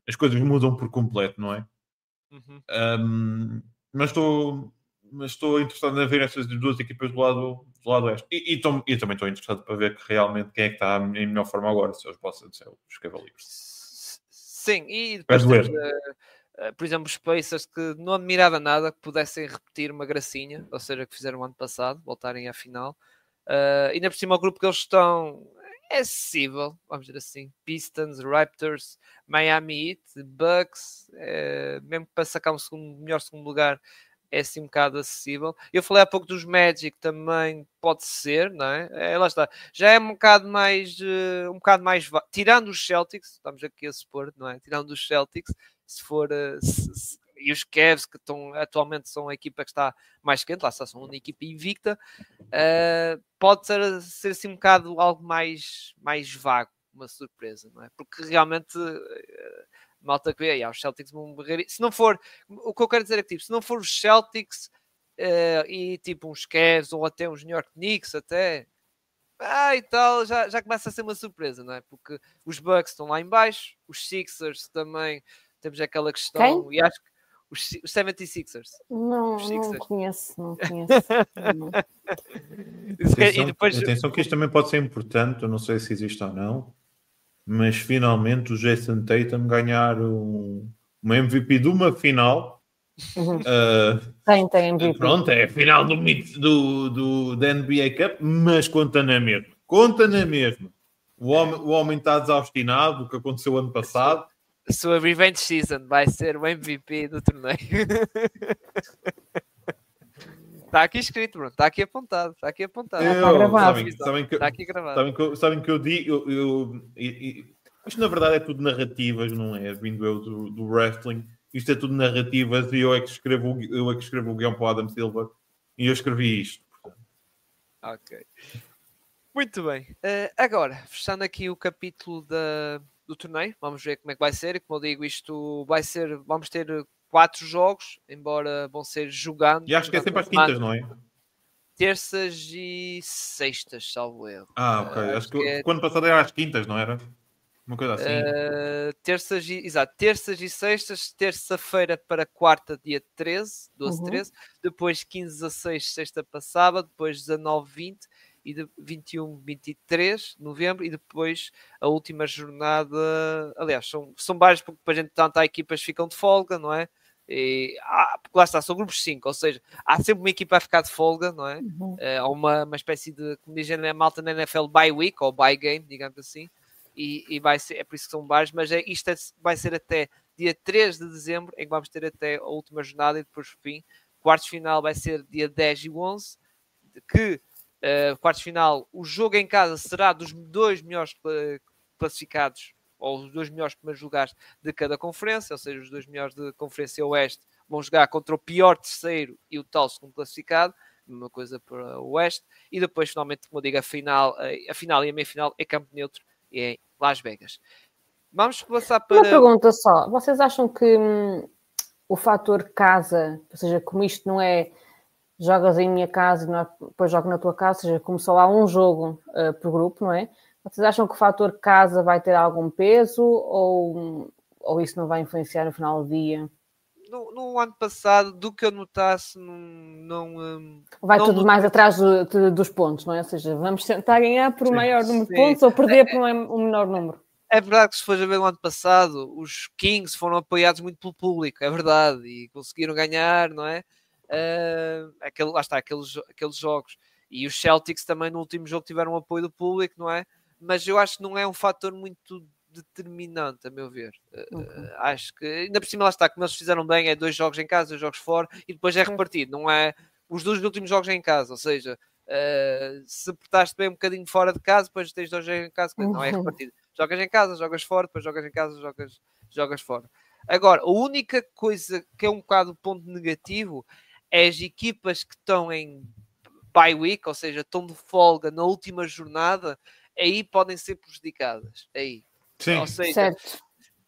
as coisas mudam por completo, não é? Mas estou interessado em ver essas duas equipas do lado oeste. E também estou interessado para ver que realmente quem é que está em melhor forma agora, se é os Boston, se é os Cavaliers. Sim, e depois temos, por exemplo, os Pacers, que não admirava nada que pudessem repetir uma gracinha, ou seja, que fizeram o ano passado, voltarem à final. Ainda por cima, o grupo que eles estão é acessível, vamos dizer assim. Pistons, Raptors, Miami Heat, Bucks, mesmo para sacar melhor segundo lugar, é assim um bocado acessível. Eu falei há pouco dos Magic, também pode ser, não é? Lá está. Já é um bocado mais tirando os Celtics, estamos aqui a supor, não é? Tirando os Celtics, se for e os Cavs, que atualmente são a equipa que está mais quente, lá está, são uma equipa invicta, pode ser assim um bocado algo mais vago, uma surpresa, não é? Porque realmente malta que vê, os Celtics vão morrer. Se não for, o que eu quero dizer é que tipo, se não for os Celtics e tipo uns Cavs ou até uns New York Knicks até e tal, já começa a ser uma surpresa, não é? Porque os Bucks estão lá em baixo, os Sixers também temos aquela questão. Quem? E acho que os 76ers. Não conheço. Não. Atenção que isto também pode ser importante, eu não sei se existe ou não, mas finalmente o Jason Tatum ganhar uma MVP de uma final. Tem MVP. Pronto, é a final da NBA Cup, mas conta na mesma. O homem está desaustinado, o que aconteceu ano passado. A sua Revenge Season vai ser o MVP do torneio. Está aqui escrito, Bruno. Está aqui apontado. Está gravado. Está aqui gravado. Sabem que eu digo... Isto, na verdade, é tudo narrativas, não é? Vindo eu do wrestling. Isto é tudo narrativas e eu é que escrevo o guião para o Adam Silver. E eu escrevi isto. Ok. Muito bem. Agora, fechando aqui o capítulo do torneio, vamos ver como é que vai ser. E como eu digo, isto vai ser... Vamos ter 4 jogos, embora vão ser jogando. E acho que é sempre às quintas, não é? Terças e sextas, salvo erro. Ok. Acho que o ano passado era às quintas, não era? Uma coisa assim. Terças e sextas. Terça-feira para quarta, dia 13, 12-13. Depois 15-16, sexta para sábado. Depois 19-20 e de 21-23 de novembro. E depois a última jornada. Aliás, são vários, porque para a gente tanto há equipas que ficam de folga, não é? Porque lá está, são grupos 5, ou seja, há sempre uma equipa a ficar de folga, não é? Há uma espécie de, como dizem na malta na NFL, bye week ou bye game, digamos assim, e vai ser, é por isso que são vários, mas isto vai ser até dia 3 de dezembro, em que vamos ter até a última jornada e depois o fim. Quartos final vai ser dia 10 e 11, que quartos final, o jogo em casa será dos 2 melhores classificados ou os 2 melhores primeiros lugares de cada conferência, ou seja, os 2 melhores de conferência oeste vão jogar contra o pior terceiro e o tal segundo classificado, mesma coisa para o oeste, e depois finalmente, como eu digo, a final e a meia-final é campo neutro e é em Las Vegas. Vamos passar para... Uma pergunta só, vocês acham que o fator casa, ou seja, como isto não é jogas em minha casa e depois jogo na tua casa, ou seja, como só há um jogo por grupo, não é? Vocês acham que o fator casa vai ter algum peso ou isso não vai influenciar no final do dia? No ano passado, do que eu notasse, não vai tudo mais atrás dos pontos, não é? Ou seja, vamos tentar ganhar por um maior número de pontos ou perder por um menor número. É verdade que se fores a ver no ano passado, os Kings foram apoiados muito pelo público, é verdade, e conseguiram ganhar, não é? Lá está, aqueles jogos. E os Celtics também no último jogo tiveram apoio do público, não é? Mas eu acho que não é um fator muito determinante, a meu ver. Acho que, ainda por cima, lá está, como eles fizeram bem, é 2 jogos em casa, 2 jogos fora, e depois é repartido, não é os 2 últimos jogos em casa, ou seja, se portaste bem um bocadinho fora de casa, depois tens 2 jogos em casa, não é repartido. Jogas em casa, jogas fora, depois jogas em casa, jogas fora. Agora, a única coisa que é um bocado ponto negativo é as equipas que estão em bye week, ou seja, estão de folga na última jornada, aí podem ser prejudicadas. Aí. Sim. Ou seja, Certo.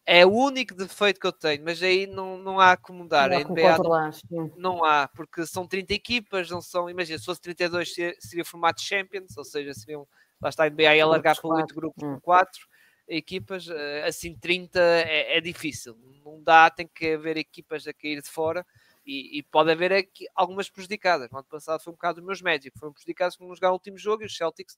é o único defeito que eu tenho, mas aí não há como mudar. Não A há como NBA controlar. não há, porque são 30 equipas, não são, imagina, se fosse 32 seria formato Champions, ou seja, seriam, lá está a NBA a alargar para 8 grupos com 4 equipas, assim 30 é difícil, não dá, tem que haver equipas a cair de fora e pode haver aqui algumas prejudicadas. No ano passado foi um bocado os meus Magic, foram prejudicados por não jogar o último jogo e os Celtics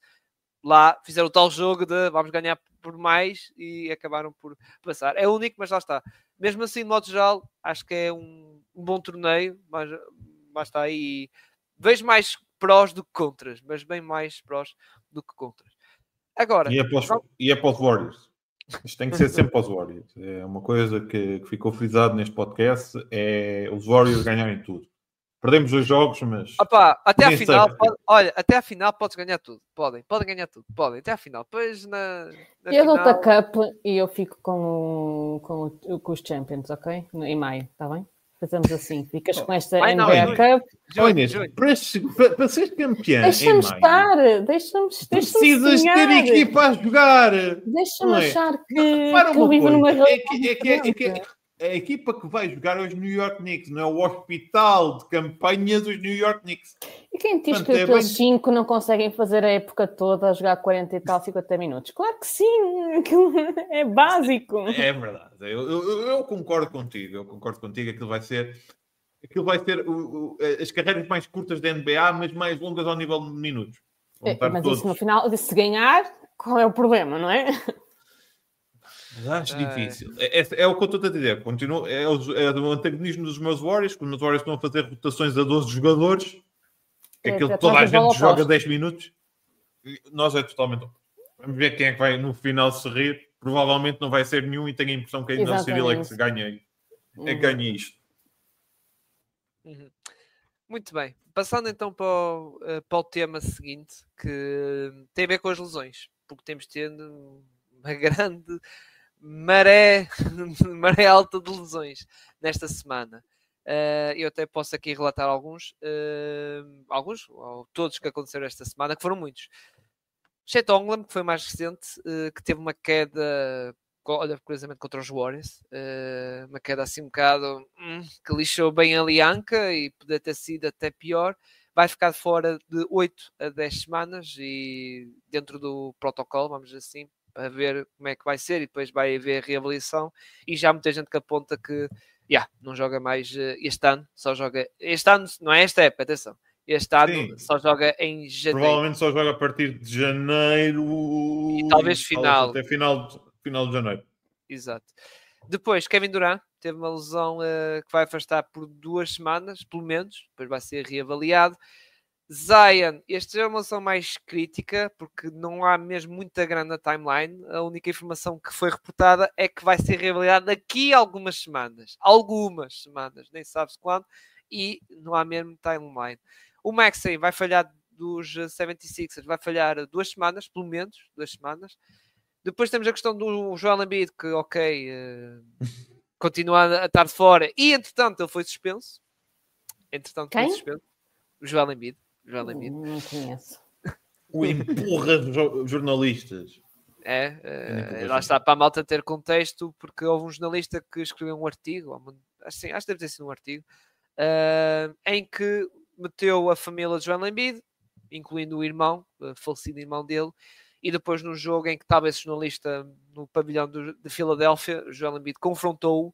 lá fizeram o tal jogo de vamos ganhar por mais e acabaram por passar. É o único, mas lá está. Mesmo assim, de modo geral, acho que é um bom torneio, mas está aí. Vejo mais prós do que contras, mas bem mais prós do que contras. Agora, E é para os Warriors. Isto tem que ser sempre para os Warriors. É uma coisa que ficou frisado neste podcast, é os Warriors ganharem tudo. Perdemos 2 jogos, mas... Opa, até à nem final, sei. olha, até à final podes ganhar tudo. Podem ganhar tudo. Podem, até à final. Depois na Eu dou-te a final... Cup e eu fico com os Champions, ok? Em maio, está bem? Fazemos assim. Ficas com esta Ai, não, NBA junho. Cup. Olha, Junho. para ser campeão Deixa-me em estar. maio, Deixa-me precisas ter sonhar. equipa a jogar. Deixa-me Não é? achar Repara que eu uma vivo coisa, numa é realidade que a equipa que vai jogar é os New York Knicks, não é o hospital de campanha dos New York Knicks. E quem diz Portanto, que é aqueles bem... 5 não conseguem fazer a época toda a jogar 40 e tal, 50 minutos? Claro que sim, aquilo é básico. É verdade, eu concordo contigo, aquilo vai ser as carreiras mais curtas da NBA, mas mais longas ao nível de minutos. Vão estar Mas todos... isso no final, se ganhar, qual é o problema, não é? Mas acho difícil. É o que eu estou a dizer. É o antagonismo dos meus Warriors, quando os Warriors estão a fazer rotações a 12 jogadores, que aquilo que toda a gente joga 10 minutos, nós é totalmente... Vamos ver quem é que vai no final se rir. Provavelmente não vai ser nenhum e tenho a impressão que ainda o Cyril é que se ganha isto. Uhum. Muito bem. Passando então para o tema seguinte, que tem a ver com as lesões, porque temos tido uma grande maré alta de lesões nesta semana. Eu até posso aqui relatar alguns, ou todos que aconteceram esta semana, que foram muitos. Chet Holmgren, que foi mais recente, que teve uma queda, olha, curiosamente contra os Warriors, uma queda assim um bocado que lixou bem ali a anca e poderia ter sido até pior. Vai ficar fora de 8 a 10 semanas e dentro do protocolo, vamos dizer assim, para ver como é que vai ser e depois vai haver reavaliação. E já há muita gente que aponta que não joga mais este ano, só joga este ano, não é esta época, atenção. Este ano só joga em janeiro. Provavelmente só joga a partir de janeiro e talvez final. Até final de janeiro. Exato. Depois, Kevin Durant teve uma lesão que vai afastar por 2 semanas, pelo menos. Depois vai ser reavaliado. Zion, esta é uma lesão mais crítica, porque não há mesmo muita grande na timeline. A única informação que foi reportada é que vai ser reavaliado daqui a algumas semanas. Algumas semanas, nem sabe-se quando. E não há mesmo timeline. O Maxey vai falhar dos 76ers, vai falhar 2 semanas, pelo menos 2 semanas. Depois temos a questão do Joel Embiid, que continua a estar de fora. E, entretanto, ele foi suspenso. Quem? O Joel Embiid. Não conheço. O empurra jornalistas. Lá está, para a malta ter contexto, porque houve um jornalista que escreveu um artigo, acho que deve ter sido um artigo, em que meteu a família de Joel Embiid, incluindo o irmão, o falecido irmão dele, e depois no jogo em que estava esse jornalista no pavilhão de Filadélfia, o Joel Embiid confrontou-o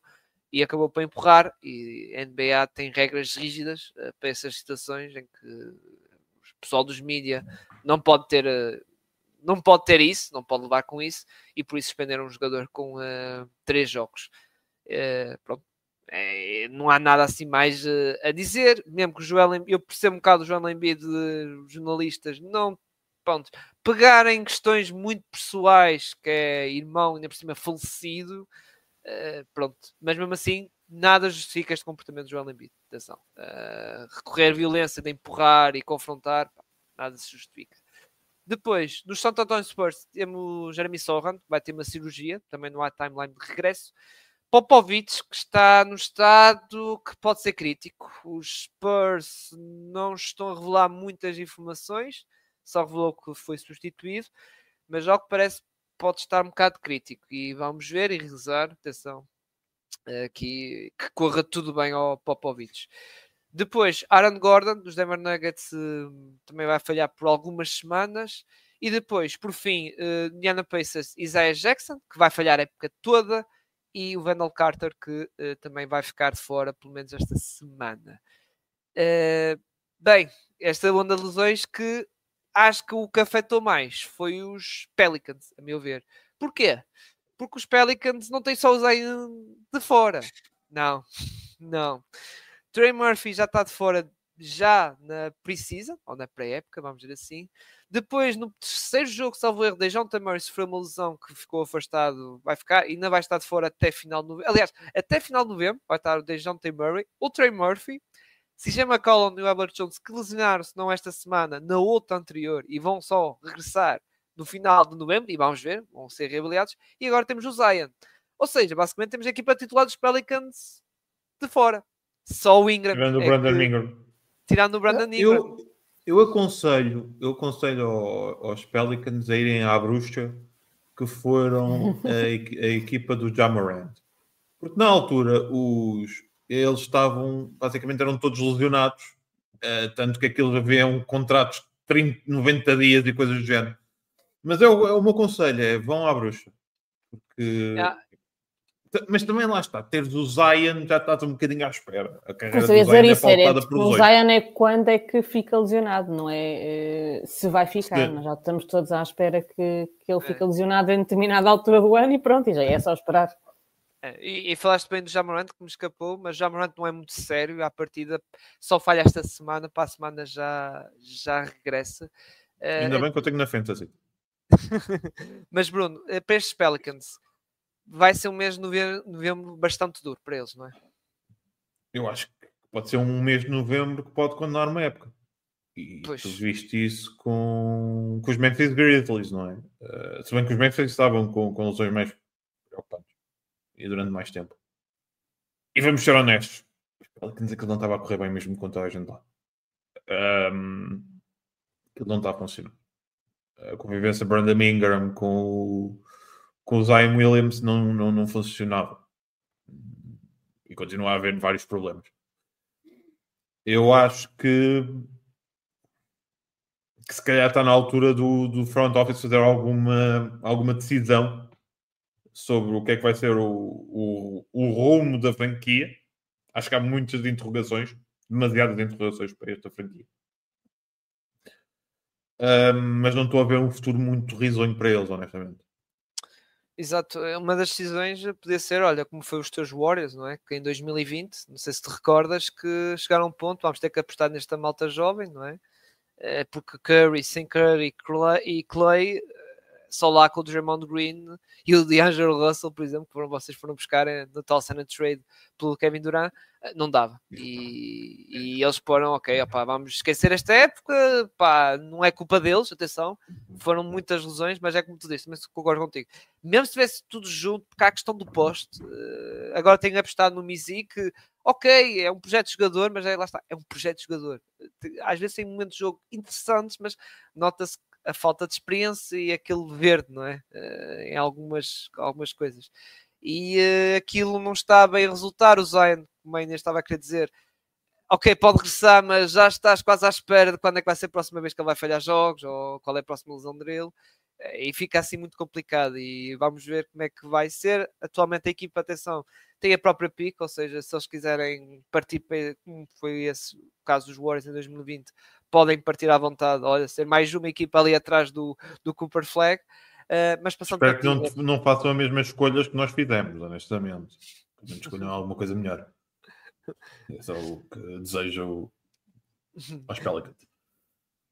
e acabou por empurrar, e a NBA tem regras rígidas para essas situações em que o pessoal dos mídia não pode ter isso, não pode levar com isso, e por isso suspenderam um jogador com 3 jogos. Pronto. Não há nada assim mais a dizer, mesmo que o Joel Embiid, eu percebo um bocado o Joel Embiid de jornalistas não, pronto, pegarem questões muito pessoais, que é irmão ainda por cima falecido, pronto, mas mesmo assim nada justifica este comportamento do Joel Embiid. Atenção, recorrer à violência de empurrar e confrontar, nada se justifica. Depois, no San Antonio Spurs temos o Jeremy Sohan, que vai ter uma cirurgia, também não há timeline de regresso. Popovich, que está no estado que pode ser crítico. Os Spurs não estão a revelar muitas informações, só revelou que foi substituído, mas ao que parece pode estar um bocado crítico e vamos ver e rezar, atenção, que corra tudo bem ao Popovich. Depois, Aaron Gordon, dos Denver Nuggets, também vai falhar por algumas semanas. E depois, por fim, Indiana Pacers, Isaiah Jackson, que vai falhar a época toda. E o Wendell Carter, que também vai ficar de fora, pelo menos esta semana. Bem, esta onda de lesões que acho que o que afetou mais foi os Pelicans, a meu ver. Porquê? Porque os Pelicans não têm só o Zion de fora. Não, não. Trey Murphy já está de fora já na pre-season, ou na pré-época, vamos dizer assim. Depois, no terceiro jogo, salvo erro, DeJounte Murray sofreu uma lesão que ficou afastado, vai ficar, ainda vai estar de fora até final de novembro. Aliás, até final de novembro vai estar o DeJounte Murray, o Trey Murphy, CJ McCollum e o Albert Jones, que lesionaram-se não esta semana, na outra anterior, e vão só regressar no final de novembro, e vamos ver, vão ser reavaliados. E agora temos o Zion. Ou seja, basicamente temos a equipa titular dos Pelicans de fora. Só o Ingram. Tirando o Brandon Ingram. Tirando o Brandon Ingram. Eu aconselho aos Pelicans a irem à bruxa que foram a equipa do Ja Morant. Porque na altura eles estavam, basicamente eram todos lesionados, tanto que aquilo havia contratos de 30, 90 dias e coisas do género. Mas o meu conselho vão à bruxa. Porque... Mas também lá está, teres o Zion já estás um bocadinho à espera. A carreira do Zion é pautada por o Zion é quando é que fica lesionado, não é se vai ficar. Nós já estamos todos à espera que ele fique lesionado em determinada altura do ano e pronto, e já é só esperar. E falaste bem do Ja Morant, que me escapou, mas Ja Morant não é muito sério, à partida só falha esta semana, para a semana já regressa. Ainda bem que eu tenho na Fantasy. Mas Bruno, para estes Pelicans, vai ser um mês de novembro bastante duro para eles, não é? Eu acho que pode ser um mês de novembro que pode condenar uma época. E tu viste isso com os Memphis Grizzlies, não é? Se bem que os Memphis estavam com lesões mais preocupantes e durante mais tempo. E vamos ser honestos, os Pelicans aquilo não estava a correr bem mesmo com toda a gente lá. Aquilo não está a funcionar. A convivência Brandon Ingram com o Zion Williams não funcionava. E continua a haver vários problemas. Eu acho que se calhar está na altura do front office fazer alguma decisão sobre o que é que vai ser o rumo da franquia. Acho que há muitas interrogações, demasiadas interrogações para esta franquia. Mas não estou a ver um futuro muito risonho para eles, honestamente. Exato, uma das decisões podia ser, olha, como foi os teus Warriors, não é? Que em 2020, não sei se te recordas, que chegaram a um ponto, vamos ter que apostar nesta malta jovem, não é? Porque Curry, sem Curry e Clay, só lá com o Draymond Green e o D'Angelo Russell, por exemplo, que vocês foram buscar no tal Senate Trade pelo Kevin Durant, não dava. E eles foram, ok, opa, vamos esquecer esta época, pá, não é culpa deles, atenção, foram muitas lesões, mas é como tu disse, mas concordo contigo. Mesmo se tivesse tudo junto, porque há a questão do poste, agora tenho apostado no Mizi, que ok, é um projeto de jogador, mas lá está, é um projeto de jogador. Às vezes tem momentos de jogo interessantes, mas nota-se a falta de experiência e aquele verde, não é? Em algumas coisas. E aquilo não está bem a resultar. O Zion, como a Inês estava a querer dizer, ok, pode regressar, mas já estás quase à espera de quando é que vai ser a próxima vez que ele vai falhar jogos ou qual é a próxima lesão dele. E fica assim muito complicado. E vamos ver como é que vai ser. Atualmente a equipa, atenção, tem a própria pick, ou seja, se eles quiserem partir, como foi esse o caso dos Warriors em 2020, podem partir à vontade, olha, ser mais uma equipa ali atrás do Cooper Flag. Mas passando Espero que não façam as mesmas escolhas que nós fizemos, honestamente. Que não escolham alguma coisa melhor. É só o que desejo aos Pelicans.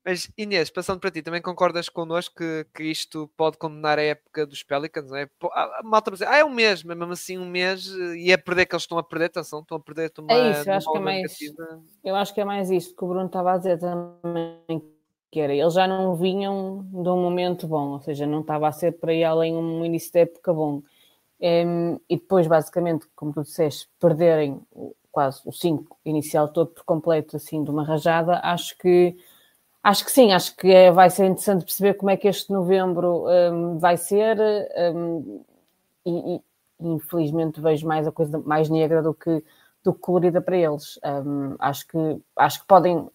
Mas Inês, passando para ti, também concordas connosco que isto pode condenar a época dos Pelicans, não é? A malta dizer, é um mês, mas mesmo assim um mês e a perder que eles estão a perder, atenção, estão a perder uma, é isso, eu acho que é mais isto que o Bruno estava a dizer também, que era, eles já não vinham de um momento bom, ou seja, não estava a ser para ir além um início de época bom. E depois, basicamente, como tu disseste, perderem quase o 5 inicial todo por completo, assim, de uma rajada, acho que Acho que sim, acho que vai ser interessante perceber como é que este novembro vai ser e infelizmente vejo mais a coisa mais negra do que colorida para eles. Acho que podem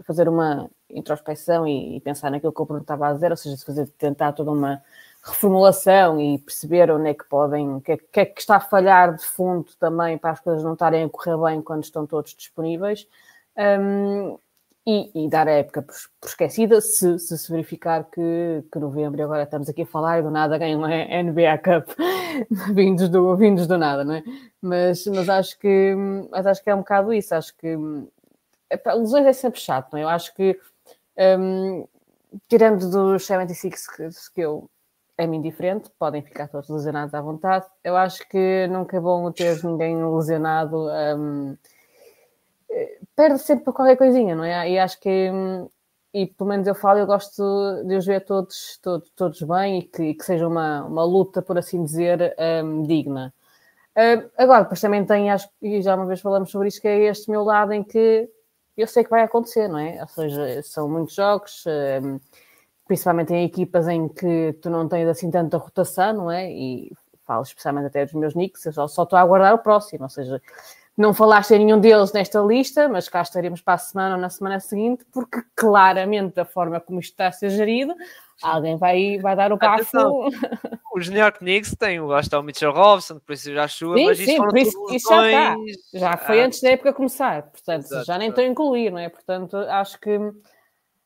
fazer uma introspecção e pensar naquilo que o Bruno estava a dizer, ou seja, tentar toda uma reformulação e perceber onde é que podem, o que é que está a falhar de fundo também para as coisas não estarem a correr bem quando estão todos disponíveis. E dar a época por esquecida se verificar que novembro, agora estamos aqui a falar e do nada ganham a NBA Cup vindos do nada, não é? Mas acho que é um bocado isso, acho que lesões é sempre chato, não é? Eu acho que tirando dos 76 que eu é-me indiferente, podem ficar todos lesionados à vontade, eu acho que nunca é bom ter ninguém lesionado, perde sempre qualquer coisinha, não é? E acho que, e pelo menos eu gosto de os ver todos bem e que seja uma luta, por assim dizer, digna. Agora, depois também tem, acho que já uma vez falamos sobre isso, que é este meu lado em que eu sei que vai acontecer, não é? Ou seja, são muitos jogos, principalmente em equipas em que tu não tens assim tanta rotação, não é? E falo especialmente até dos meus Knicks, eu só estou a aguardar o próximo, ou seja, não falaste em nenhum deles nesta lista, mas cá estaremos para a semana ou na semana seguinte, porque claramente da forma como isto está a ser gerido, alguém vai dar o bafo. Os New York Knicks têm o Mitchell Robinson, por isso já chuva, mas sim, por isso já está. Já foi antes da época começar, portanto, exato, já nem estou a incluir, não é? Portanto, acho que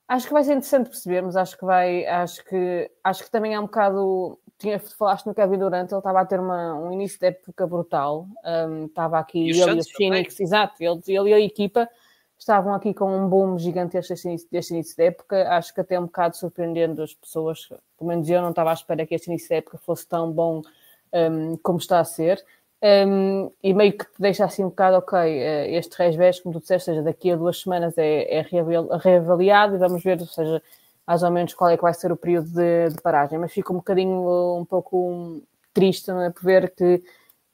vai ser interessante percebermos, acho que também é um bocado... Falaste no Kevin Durant, ele estava a ter um início de época brutal, estava aqui ele e o Phoenix, exato, ele e a equipa estavam aqui com um boom gigantesco deste início de época, acho que até um bocado surpreendendo as pessoas, pelo menos eu não estava à espera que este início de época fosse tão bom como está a ser, e meio que te deixa assim um bocado, ok, este revés, como tu disseste, seja, daqui a 2 semanas é reavaliado e vamos ver, ou seja, mais ou menos qual é que vai ser o período de paragem, mas fico um pouco triste, não é? Por ver que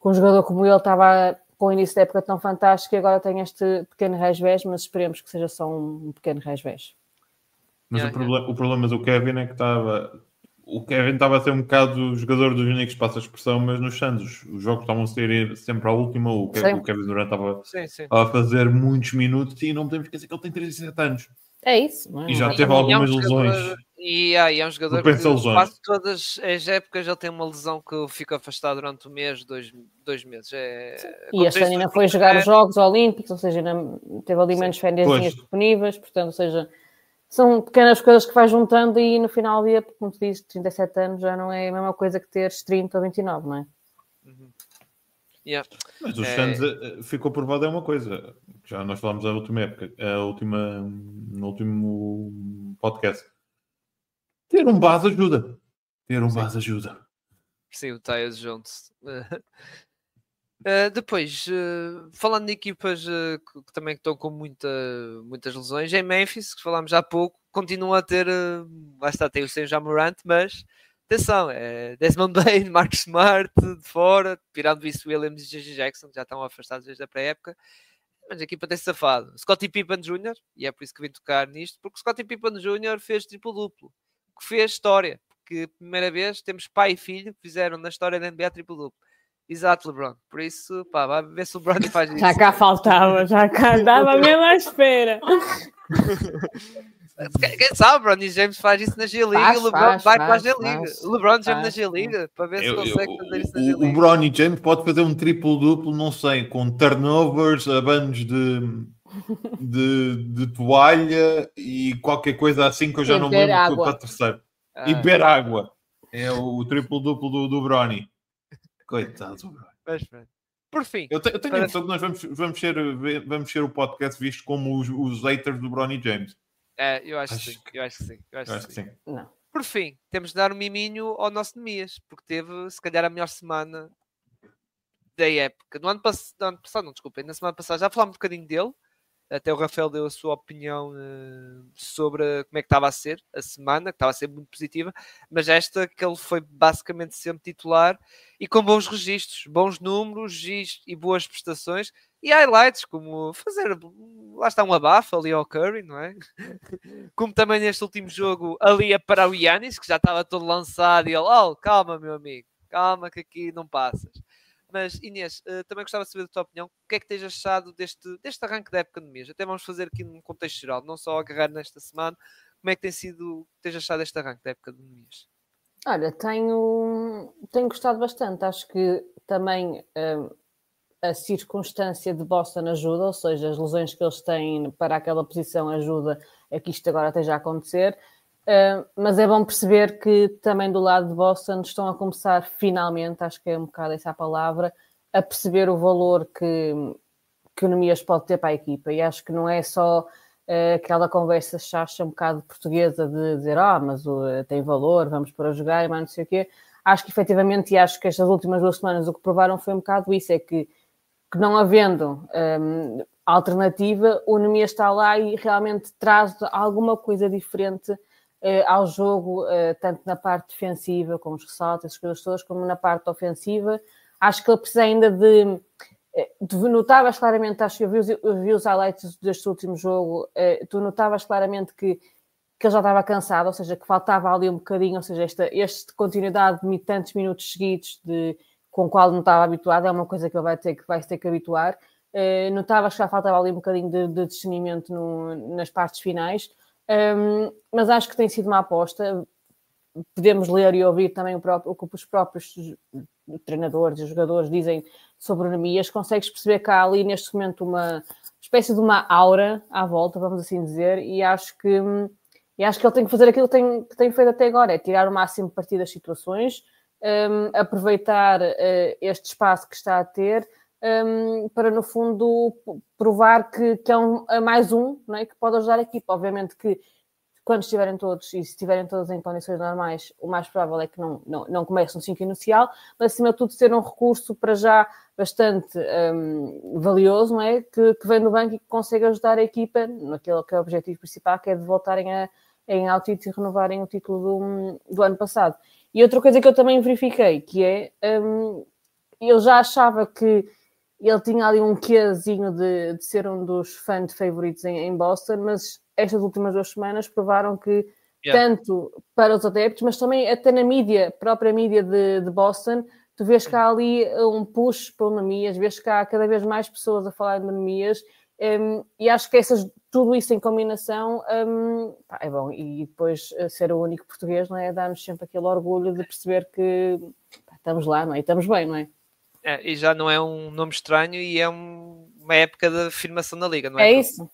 um jogador como ele estava com o início da época tão fantástico e agora tem este pequeno revés, mas esperemos que seja só um pequeno revés. Mas o problema do Kevin é que o Kevin estava a ser um bocado o jogador dos Knicks, passa a expressão, mas nos Suns os jogos estavam a ser sempre à última, o Kevin Durant estava a fazer muitos minutos e não podemos esquecer que ele tem 37 anos. É isso. E já teve algumas lesões. E é um jogador que quase todas as épocas ele tem uma lesão que fica afastado durante um mês, dois meses. E este ano ainda foi jogar os Jogos Olímpicos, ou seja, teve ali menos férias disponíveis, portanto, ou seja, são pequenas coisas que vai juntando e no final do dia, como tu dizes, 37 anos já não é a mesma coisa que teres 30 ou 29, não é? Uhum. Mas os Suns ficou provado é uma coisa, já nós falámos na última época, no último podcast. Ter um base ajuda. Sim, o Tyus Jones. Depois, falando de equipas que também estão com muitas lesões, em Memphis, que falámos há pouco, continua a ter, lá está, tem o Sam Morant, mas atenção, Desmond Bane, Marcus Smart de fora, tirando Vince Williams e J.J. Jackson, que já estão afastados desde a pré-época, mas a equipa tem safado. Scottie Pippen Jr., e é por isso que vim tocar nisto, porque Scottie Pippen Jr. fez triplo-duplo, que fez história, porque primeira vez temos pai e filho que fizeram na história da NBA triplo-duplo. Exato, LeBron. Por isso, vai ver se o LeBron faz isso. Já cá faltava, já cá dava mesmo à espera. Quem sabe, Bronny James faz isso na G-League e o LeBron vai para a G-League. O LeBron James na G-League, para ver se consegue fazer isso na G-League. O Bronny James pode fazer um triplo-duplo, não sei, com turnovers, abanos de toalha e qualquer coisa assim que eu já não me lembro para a terceira. E beber água. É o triplo-duplo do Bronny. Coitado do Bronny. Por fim. Eu tenho a impressão que nós vamos ser o podcast visto como os haters do Bronny James. Eu acho que sim. Não. Por fim, temos de dar um miminho ao nosso Nemias, porque teve, se calhar, a melhor semana da época. No ano passado, não, desculpem, na semana passada já falámos um bocadinho dele. Até o Rafael deu a sua opinião sobre como é que estava a ser a semana, que estava a ser muito positiva, mas esta que ele foi basicamente sempre titular e com bons registros, bons números e boas prestações e highlights, como fazer lá está um abafo ali ao Curry, não é? Como também neste último jogo ali a para o Giannis, que já estava todo lançado e ele, calma meu amigo, calma que aqui não passas. Mas Inês, também gostava de saber da tua opinião, o que é que tens achado deste arranque da época de mês? Até vamos fazer aqui num contexto geral, não só agarrar nesta semana, como é que tens achado este arranque da época de mês? Olha, tenho gostado bastante, acho que também a circunstância de Boston ajuda, ou seja, as lesões que eles têm para aquela posição ajuda a que isto agora esteja a acontecer. Mas é bom perceber que também do lado de Boston estão a começar finalmente, acho que é um bocado essa a palavra, a perceber o valor que o Nemias pode ter para a equipa. E acho que não é só aquela conversa chacha um bocado portuguesa de dizer mas tem valor, vamos para jogar e mais não sei o quê. Acho que efetivamente, e acho que estas últimas 2 semanas o que provaram foi um bocado isso, é que não havendo alternativa, o Nemias está lá e realmente traz alguma coisa diferente ao jogo, tanto na parte defensiva, com os ressaltos, essas coisas todas, como na parte ofensiva. Acho que ele precisa ainda de notavas claramente, acho que eu vi os highlights deste último jogo, tu notavas claramente que ele já estava cansado, ou seja, que faltava ali um bocadinho, ou seja, esta continuidade de tantos minutos seguidos com o qual não estava habituado, é uma coisa que ele vai ter que habituar. Notavas que já faltava ali um bocadinho de discernimento nas partes finais, mas acho que tem sido uma aposta. Podemos ler e ouvir também o que os próprios treinadores e jogadores dizem sobre o Nemias. Consegues perceber que há ali neste momento uma espécie de uma aura à volta, vamos assim dizer, e acho que ele tem que fazer aquilo que tem feito até agora, é tirar o máximo partido das situações, aproveitar este espaço que está a ter para, no fundo, provar que é mais não é? Que pode ajudar a equipa. Obviamente que quando estiverem todos, e se estiverem todos em condições normais, o mais provável é que não comece um 5 inicial, mas acima de tudo ser um recurso para já bastante valioso, não é? Que vem do banco e que consegue ajudar a equipa naquele que é o objetivo principal, que é de voltarem ao título e renovarem o título do ano passado. E outra coisa que eu também verifiquei, que é, eu já achava que ele tinha ali um quezinho de ser um dos fãs favoritos em Boston, mas estas últimas 2 semanas provaram que tanto para os adeptos, mas também até na própria mídia de Boston, tu vês que há ali um push para o Nemias, vês que há cada vez mais pessoas a falar de Nemias, e acho que tudo isso em combinação é bom. E depois ser o único português, não é? Dá-nos sempre aquele orgulho de perceber que estamos lá, não é? E estamos bem, não é? E já não é um nome estranho e é uma época de afirmação na Liga, não é? É Bruno? isso.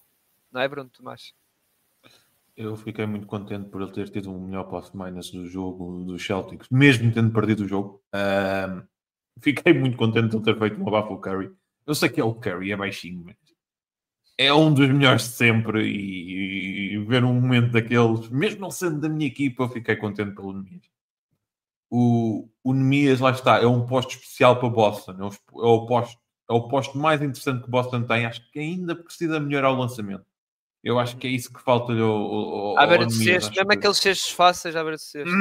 Não é, Bruno Tomás? Eu fiquei muito contente por ele ter tido um melhor plus-minus do jogo dos Celtics, mesmo tendo perdido o jogo. Fiquei muito contente de ele ter feito um abafo ao Curry. Eu sei que é o Curry, é baixinho, mas é um dos melhores de sempre e ver um momento daqueles, mesmo não sendo da minha equipa, eu fiquei contente pelo Nemias. O Nemias, lá está, é um posto especial para Boston. É o posto mais interessante que Boston tem. Acho que ainda precisa melhorar o lançamento. Eu acho que é isso que falta-lhe À beira de sexto, mesmo aqueles cestos fáceis à beira de sexto.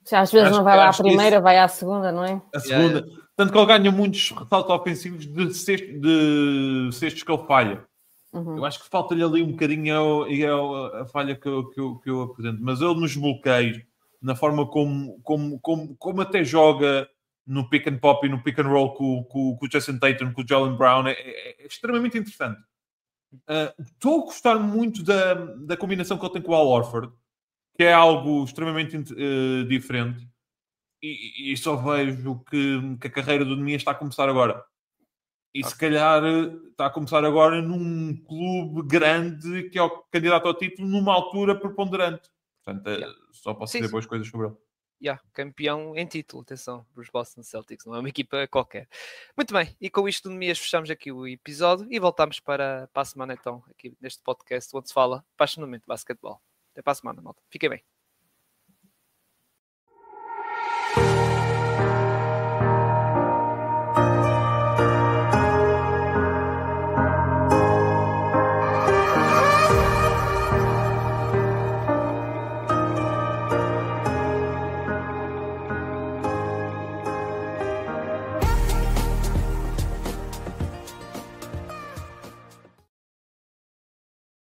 Se às vezes não vai lá à primeira, vai à segunda, não é? A segunda. Tanto que ele ganha muitos ressaltos ofensivos de cestos que ele falha. Eu acho que falta-lhe ali um bocadinho e é a falha que eu apresento. Mas ele nos bloqueios, na forma como até joga no pick and pop e no pick and roll com o Jason Tatum, com o Jaylen Brown, é extremamente interessante. Estou a gostar muito da combinação que ele tem com o Al Horford, que é algo extremamente diferente. E só vejo que a carreira do Nemias está a começar agora. E se calhar está a começar agora num clube grande que é o candidato ao título numa altura preponderante. Portanto, só posso dizer boas coisas sobre ele. Campeão em título, atenção, para os Boston Celtics, não é uma equipa qualquer. Muito bem, e com isto do Nemias fechamos aqui o episódio e voltamos para a semana então, aqui neste podcast onde se fala apaixonadamente de basquetebol. Até para a semana, malta. Fiquem bem.